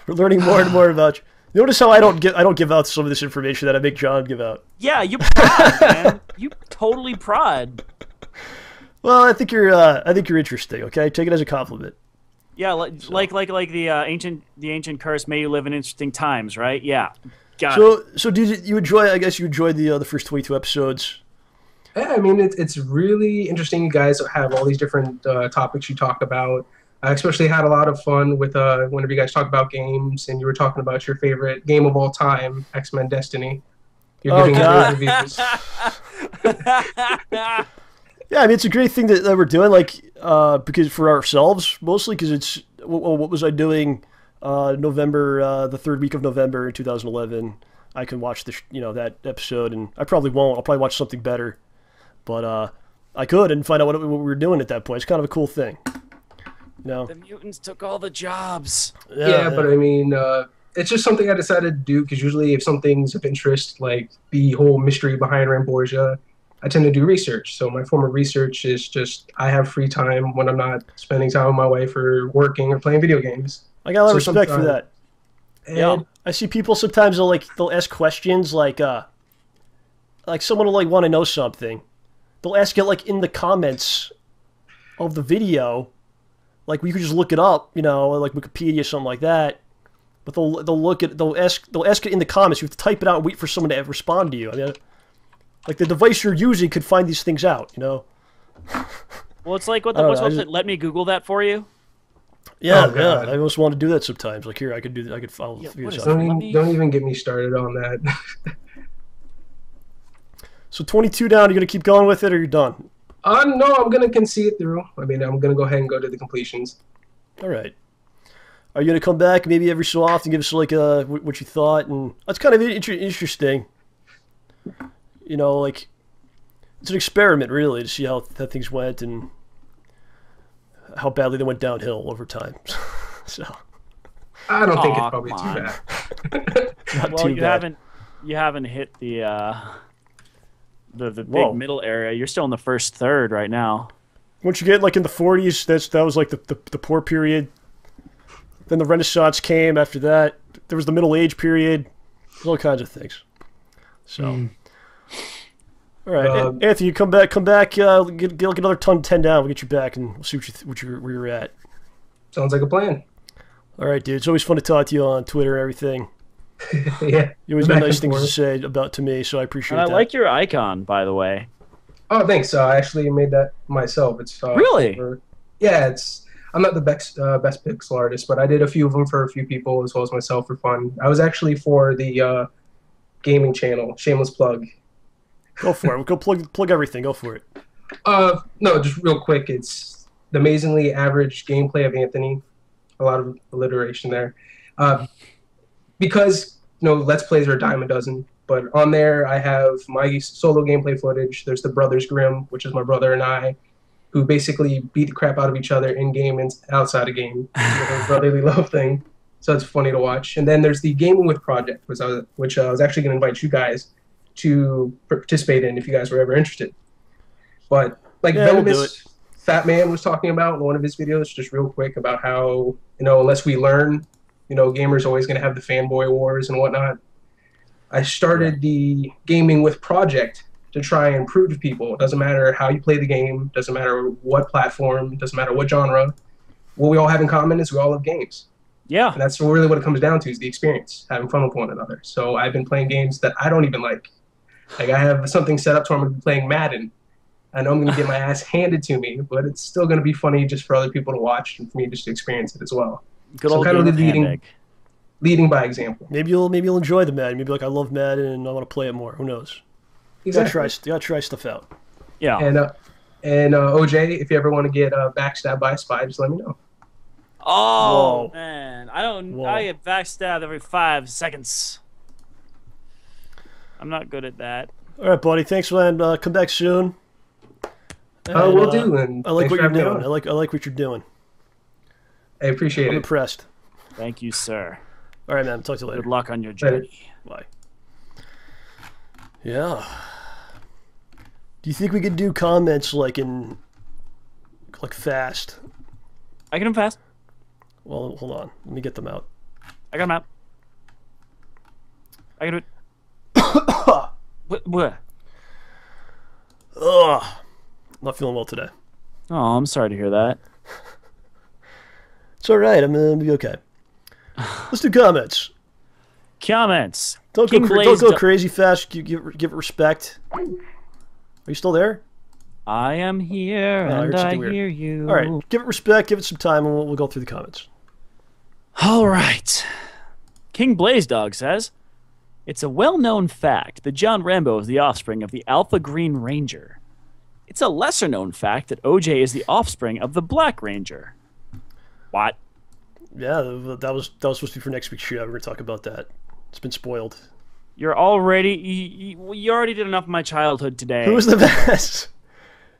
We're learning more and more about you. Notice how I don't give out some of this information that I make John give out. Yeah, you prod, man. You totally prod. Well, I think you're interesting. Okay, take it as a compliment. Yeah, like the ancient curse. May you live in interesting times, right? Yeah. Got it. So did you enjoy? I guess you enjoyed the first 22 episodes. Yeah, I mean it's really interesting. You guys have all these different topics you talk about. I especially had a lot of fun with whenever you guys talk about games, and you were talking about your favorite game of all time, X-Men Destiny. You're giving God. reviews. Yeah, I mean it's a great thing that we're doing, like because for ourselves mostly, because it's what was I doing November the third week of November in 2011. I can watch that episode, and I probably won't. I'll probably watch something better, but I could and find out what we were doing at that point. It's kind of a cool thing. No. The mutants took all the jobs. Yeah, but I mean, it's just something I decided to do because usually if something's of interest, like the whole mystery behind Ramborgia, I tend to do research. So my form of research is just I have free time when I'm not spending time with my wife or working or playing video games. I got a lot of respect for that. Yeah, I see people sometimes they'll ask questions like someone will want to know something. They'll ask it in the comments of the video. Like we could just look it up, like Wikipedia, something like that. But they'll ask it in the comments. You have to type it out and wait for someone to respond to you. I mean, like the device you're using could find these things out, Well, it's like let me Google that for you. Yeah, yeah. I almost want to do that sometimes. Like here, I could follow. Don't even get me started on that. So 22 down. You gonna keep going with it, or you're done? No, I'm gonna see it through. I mean, I'm gonna go ahead and go to the completions. All right. Are you gonna come back maybe every so often, give us what you thought, and that's kind of interesting. It's an experiment really to see how things went and how badly they went downhill over time. So. I don't think it's probably too bad. Well, you haven't hit the big middle area. You're still in the first third right now. Once you get in the 40s, that was the poor period. Then the Renaissance came after that. There was the Middle Age period. All kinds of things. So, All right, Anthony, come back. Get another 10 down. We'll get you back, and we'll see where you're at. Sounds like a plan. All right, dude. It's always fun to talk to you on Twitter and everything. Yeah. You always got nice things to say to me, so I appreciate that. I like your icon, by the way. Oh, thanks. I actually made that myself. It's really? Yeah, I'm not the best pixel artist, but I did a few of them for a few people as well as myself for fun. I was actually for the gaming channel. Shameless plug. Go for it. Go plug everything. Go for it. No, just real quick. It's the amazingly average gameplay of Anthony. A lot of alliteration there. Because Let's Plays are a dime a dozen. But on there, I have my solo gameplay footage. There's the Brothers Grimm, which is my brother and I, who basically beat the crap out of each other in game and outside of game. A brotherly love thing. So it's funny to watch. And then there's the Gaming with Project, which I was actually going to invite you guys to participate in if you guys were ever interested. But like Venomous Fat Man was talking about in one of his videos, just real quick, about how, unless we learn, gamers are always going to have the fanboy wars and whatnot. I started the Gaming with Project to try and prove to people, it doesn't matter how you play the game, doesn't matter what platform, doesn't matter what genre, what we all have in common is we all love games. Yeah. And that's really what it comes down to, is the experience, having fun with one another. So I've been playing games that I don't even like. Like, I have something set up to where I'm going to be playing Madden. I know I'm going to get my ass handed to me, but it's still going to be funny just for other people to watch and for me just to experience it as well. Good old kind of leading by example. Maybe you'll enjoy the Madden. Maybe like, I love Madden and I want to play it more. Who knows? Exactly. You gotta try stuff out. Yeah. And OJ, if you ever want to get backstabbed by a spy, just let me know. Oh, man. I get backstabbed every 5 seconds. I'm not good at that. All right, buddy. Thanks, man. Come back soon. Will do. And I like what you're doing. I like what you're doing. I appreciate it. I'm impressed. Thank you, sir. All right, man. Talk to you later. Good luck on your journey. Bye. Yeah. Do you think we could do comments like fast? I get them fast. Well, hold on. Let me get them out. I got them out. I can do it. What? Ugh. I'm not feeling well today. Oh, I'm sorry to hear that. It's all right. I'm going to be okay. Let's do comments. Comments. Don't go crazy fast. Give it respect. Are you still there? I am here and I hear you. All right. Give it respect. Give it some time, and we'll go through the comments. All right. King Blaze Dog says, it's a well-known fact that John Rambo is the offspring of the Alpha Green Ranger. It's a lesser-known fact that OJ is the offspring of the Black Ranger. What? Yeah, that was supposed to be for next week's show. We're going to talk about that. It's been spoiled. You already did enough of my childhood today. Who was the best?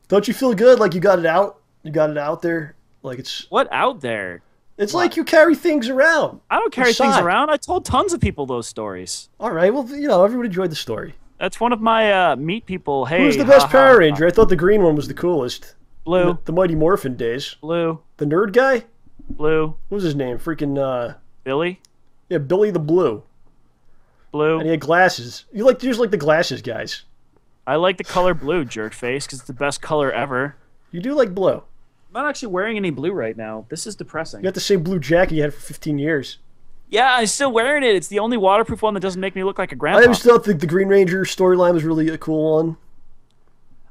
Don't you feel good? Like you got it out? You got it out there? Like it's... What out there? It's like you carry things around. I don't carry things around. I told tons of people those stories. All right. Well, everyone enjoyed the story. That's one of my meet people. Hey, who's the best Power Ranger? I thought the green one was the coolest. Blue. The Mighty Morphin days. Blue. The nerd guy? Blue. What was his name? Freaking, Billy? Yeah, Billy the Blue. Blue. And he had glasses. You just like the glasses guys. I like the color blue, jerk face, because it's the best color ever. You do like blue. I'm not actually wearing any blue right now. This is depressing. You got the same blue jacket you had for 15 years. Yeah, I'm still wearing it. It's the only waterproof one that doesn't make me look like a grandpa. I always thought the Green Ranger storyline was really a cool one.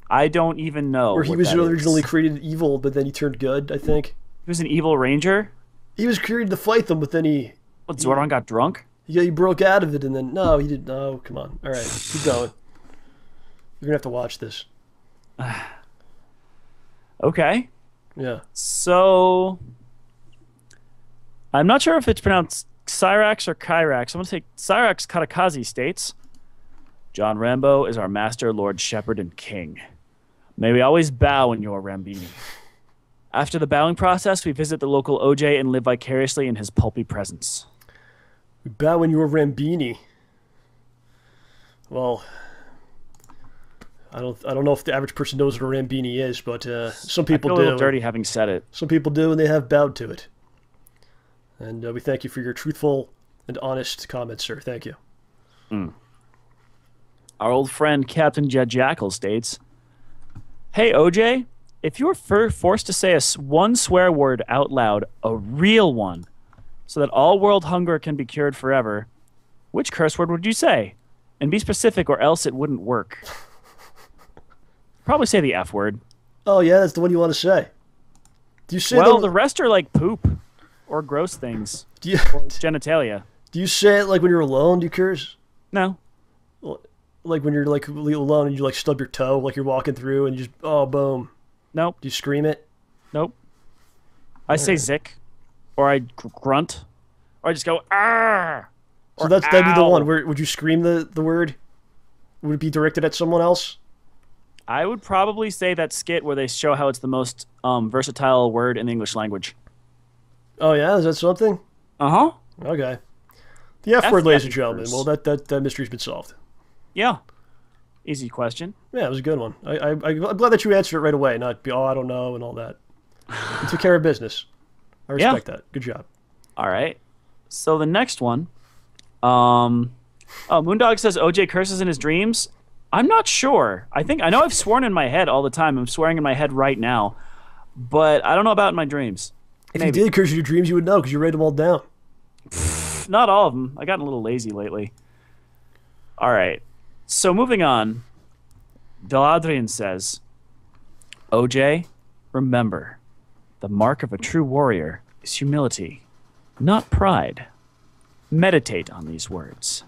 I don't even know. Where he was originally created evil, but then he turned good, I think. He was an evil ranger? He was created to fight them, but then he... What, Zordon got drunk? Yeah, he broke out of it, and then... No, he didn't. No, come on. All right, keep going. You're going to have to watch this. Okay. Yeah. So... I'm not sure if it's pronounced Cyrax or Kyrax. I'm going to say Cyrax Katakazi states, John Rambo is our master, Lord Shepherd, and King. May we always bow in your Rambini. After the bowing process, we visit the local OJ and live vicariously in his pulpy presence. We bow in your Rambini. Well, I don't know if the average person knows what a Rambini is, but some people do. I feel a little dirty having said it. Some people do, and they have bowed to it. And we thank you for your truthful and honest comments, sir. Thank you. Our old friend Captain Jet Jackal states, "Hey OJ, if you were forced to say one swear word out loud, a real one, so that all world hunger can be cured forever, which curse word would you say? And be specific or else it wouldn't work." Probably say the F word. Oh yeah, that's the one you want to say. Do you say the rest are like poop or gross things. Do you or genitalia. Do you say it like when you're alone? Do you curse? No. Like when you're like alone and you like stub your toe, like you're walking through and you just boom. Nope. Do you scream it? Nope. I say zick, or I grunt, or I just go ah. So that'd be the one. Where would you scream the word? Would it be directed at someone else? I would probably say that skit where they show how it's the most versatile word in the English language. Oh yeah, is that something? Uh-huh. Okay. The F word, ladies and gentlemen. Well, that mystery's been solved. Yeah. Easy question. Yeah, it was a good one. I'm glad that you answered it right away, not be, I don't know, and all that. You took care of business. I respect that. Good job. All right. So the next one, Moondog says OJ curses in his dreams. I'm not sure. I know I've sworn in my head all the time. I'm swearing in my head right now, but I don't know about in my dreams. If you did curse in your dreams, you would know because you write them all down. Not all of them. I gotten a little lazy lately. All right. So moving on, Deladrian says, OJ, remember, the mark of a true warrior is humility, not pride. Meditate on these words.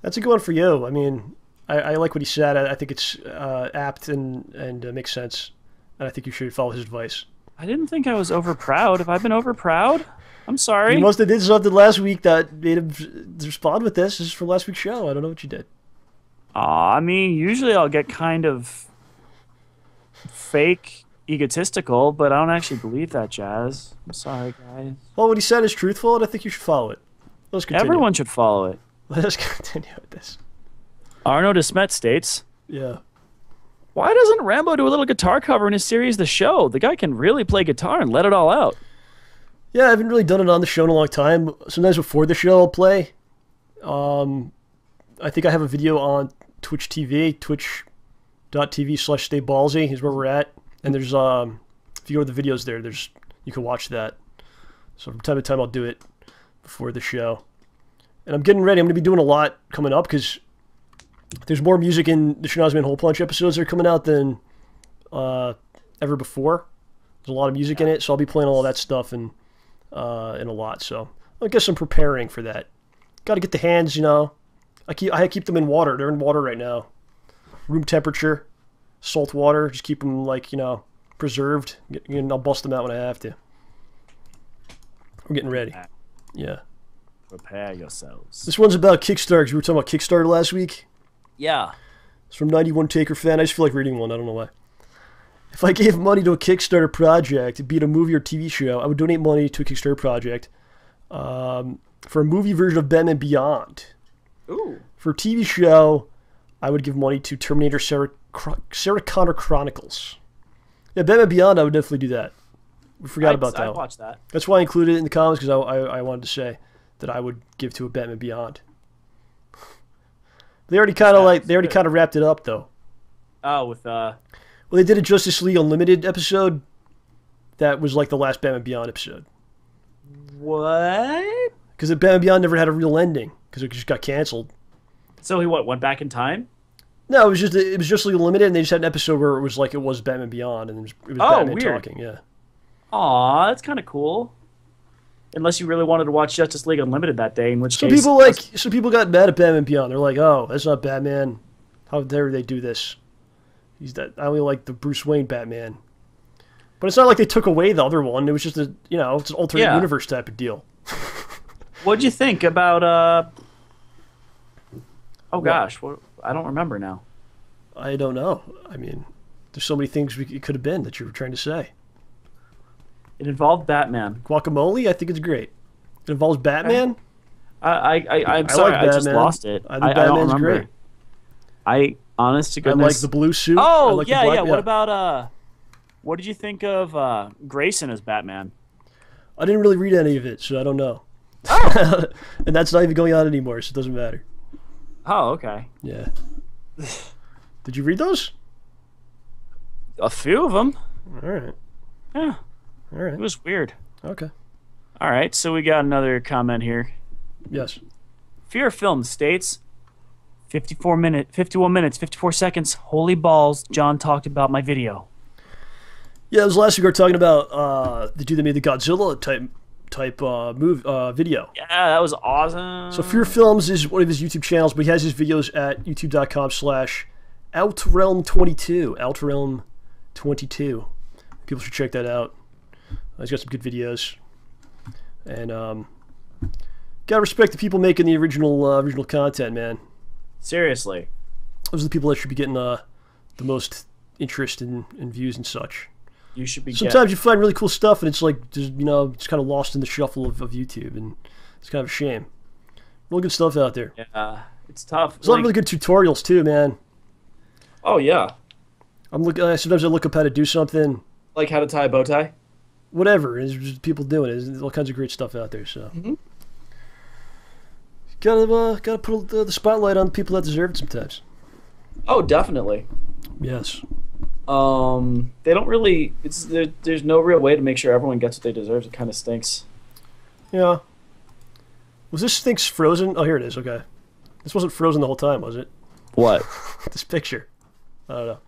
That's a good one for you. I mean, I like what he said. I think it's apt and makes sense. And I think you should follow his advice. I didn't think I was overproud. Have I been overproud? I'm sorry. You must have did something last week that made him respond with this. This is from last week's show. I don't know what you did. I mean, usually I'll get kind of fake egotistical, but I don't actually believe that jazz. I'm sorry, guys. Well, what he said is truthful, and I think you should follow it. Let's continue. Everyone should follow it. Let us continue with this. Arno Desmet states, yeah. Why doesn't Rambo do a little guitar cover in his series The Show? The guy can really play guitar and let it all out. Yeah, I haven't really done it on the show in a long time. Sometimes before the show I'll play. I think I have a video on Twitch TV, twitch.tv/StayBallsy is where we're at. And there's, if you go to the videos there, you can watch that. So from time to time I'll do it before the show. And I'm getting ready. I'm going to be doing a lot coming up because there's more music in the Schnoz Man Hole Punch episodes that are coming out than ever before. There's a lot of music in it, so I'll be playing all that stuff and a lot. So I guess I'm preparing for that. Got to get the hands, you know. I keep them in water. They're in water right now, room temperature, salt water. Just keep them like preserved. I'll bust them out when I have to. We're getting ready. Yeah. Prepare yourselves. This one's about Kickstarter. We were talking about Kickstarter last week. Yeah. It's from 91 Taker Fan. I just feel like reading one. I don't know why. If I gave money to a Kickstarter project, be it a movie or TV show, I would donate money to a Kickstarter project for a movie version of Batman Beyond. Ooh. For a TV show, I would give money to Terminator Sarah Connor Chronicles. Yeah, Batman Beyond, I would definitely do that. We forgot about that. I'd watch that. That's why I included it in the comments, because I wanted to say that I would give to a Batman Beyond. They already kind of wrapped it up though. Oh, with Well, they did a Justice League Unlimited episode. That was like the last Batman Beyond episode. What? Because the Batman Beyond never had a real ending because it just got canceled. So he went back in time? No, it was just League Unlimited, and they just had an episode where it was Batman Beyond, and it was Batman weird. talking. Yeah. Aw, that's kind of cool. Unless you really wanted to watch Justice League Unlimited that day, in which some case... people got mad at Batman Beyond. They're like, oh, that's not Batman. How dare they do this? I only like the Bruce Wayne Batman. But it's not like they took away the other one. It was just it's an alternate universe type of deal. What'd you think about, Oh gosh, I don't remember now. I don't know. I mean, there's so many things it could have been that you were trying to say. It involved Batman. Guacamole? I think it's great. It involves Batman? I'm sorry, I just lost it. I think Batman's great. Honest to goodness. I like the blue suit. Oh, like yeah. What about, what did you think of Grayson as Batman? I didn't really read any of it, so I don't know. Oh. And that's not even going on anymore, so it doesn't matter. Oh, okay. Yeah. Did you read those? A few of them. All right. Yeah. All right. It was weird. Okay. All right, so we got another comment here. Yes. Fear Film states, 51 minutes, 54 seconds. Holy balls, John talked about my video. Yeah, it was last week we were talking about the dude that made the Godzilla type video. Yeah, that was awesome. So Fear Films is one of his YouTube channels, but he has his videos at youtube.com/OutRealm22. OutRealm22. People should check that out. He's got some good videos. And gotta respect the people making the original content, man. Seriously. Those are the people that should be getting the most interest in views and such. You should be. Sometimes you find really cool stuff, and it's like, just, you know, it's kind of lost in the shuffle of YouTube, and it's kind of a shame. Really good stuff out there. Yeah, it's tough. There's a lot of really good tutorials too, man. Oh yeah. Sometimes I look up how to do something. Like how to tie a bow tie. Whatever, there's just people doing it. There's all kinds of great stuff out there. So gotta put the spotlight on the people that deserve it sometimes. Oh, definitely. Yes. They don't really. There's no real way to make sure everyone gets what they deserve. It kind of stinks. Yeah. Was this thing's frozen? Oh, here it is. Okay. This wasn't frozen the whole time, was it? What? This picture. I don't know.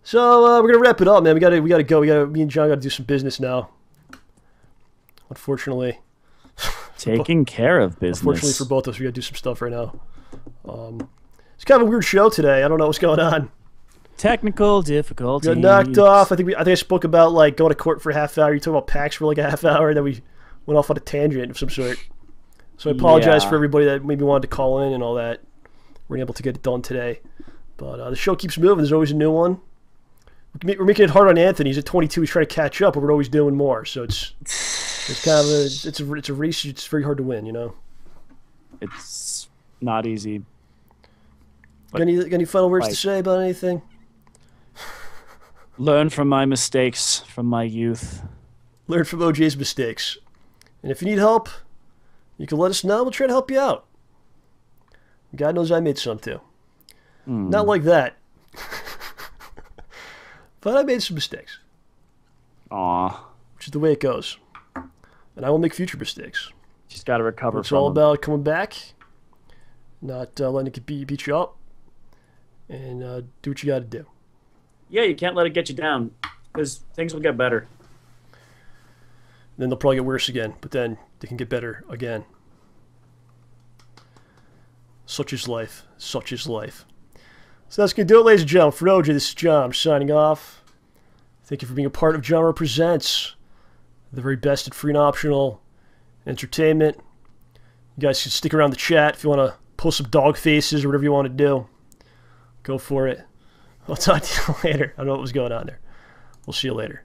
So we're gonna wrap it up, man. We gotta go. Me and John gotta do some business now. Unfortunately. Taking care of business. Unfortunately for both of us, we gotta do some stuff right now. It's kind of a weird show today. I don't know what's going on. Technical difficulties. We got knocked off. I think I spoke about like going to court for a half hour. You talked about PAX for like a half hour, and then we went off on a tangent of some sort. So I apologize for everybody that maybe wanted to call in and all that. We're able to get it done today, but the show keeps moving. There's always a new one. We're making it hard on Anthony. He's at 22. He's trying to catch up, but we're always doing more. So it's kind of a race. It's very hard to win, you know. It's not easy. Got any final words to say about anything? Learn from my mistakes from my youth. Learn from OJ's mistakes. And if you need help, you can let us know. We'll try to help you out. God knows I made some too. Not like that. But I made some mistakes. Aw. Which is the way it goes. And I will make future mistakes. Just got to recover It's from all them. about coming back, not letting it beat you up, and do what you got to do. Yeah, you can't let it get you down, because things will get better. Then they'll probably get worse again, but then they can get better again. Such is life. Such is life. So that's going to do it, ladies and gentlemen. For OJ, this is John. I'm signing off. Thank you for being a part of JohnRamboPresents, the very best at free and optional entertainment. You guys can stick around the chat if you want to post some dog faces or whatever you want to do. Go for it. I'll talk to you later. I don't know what was going on there. We'll see you later.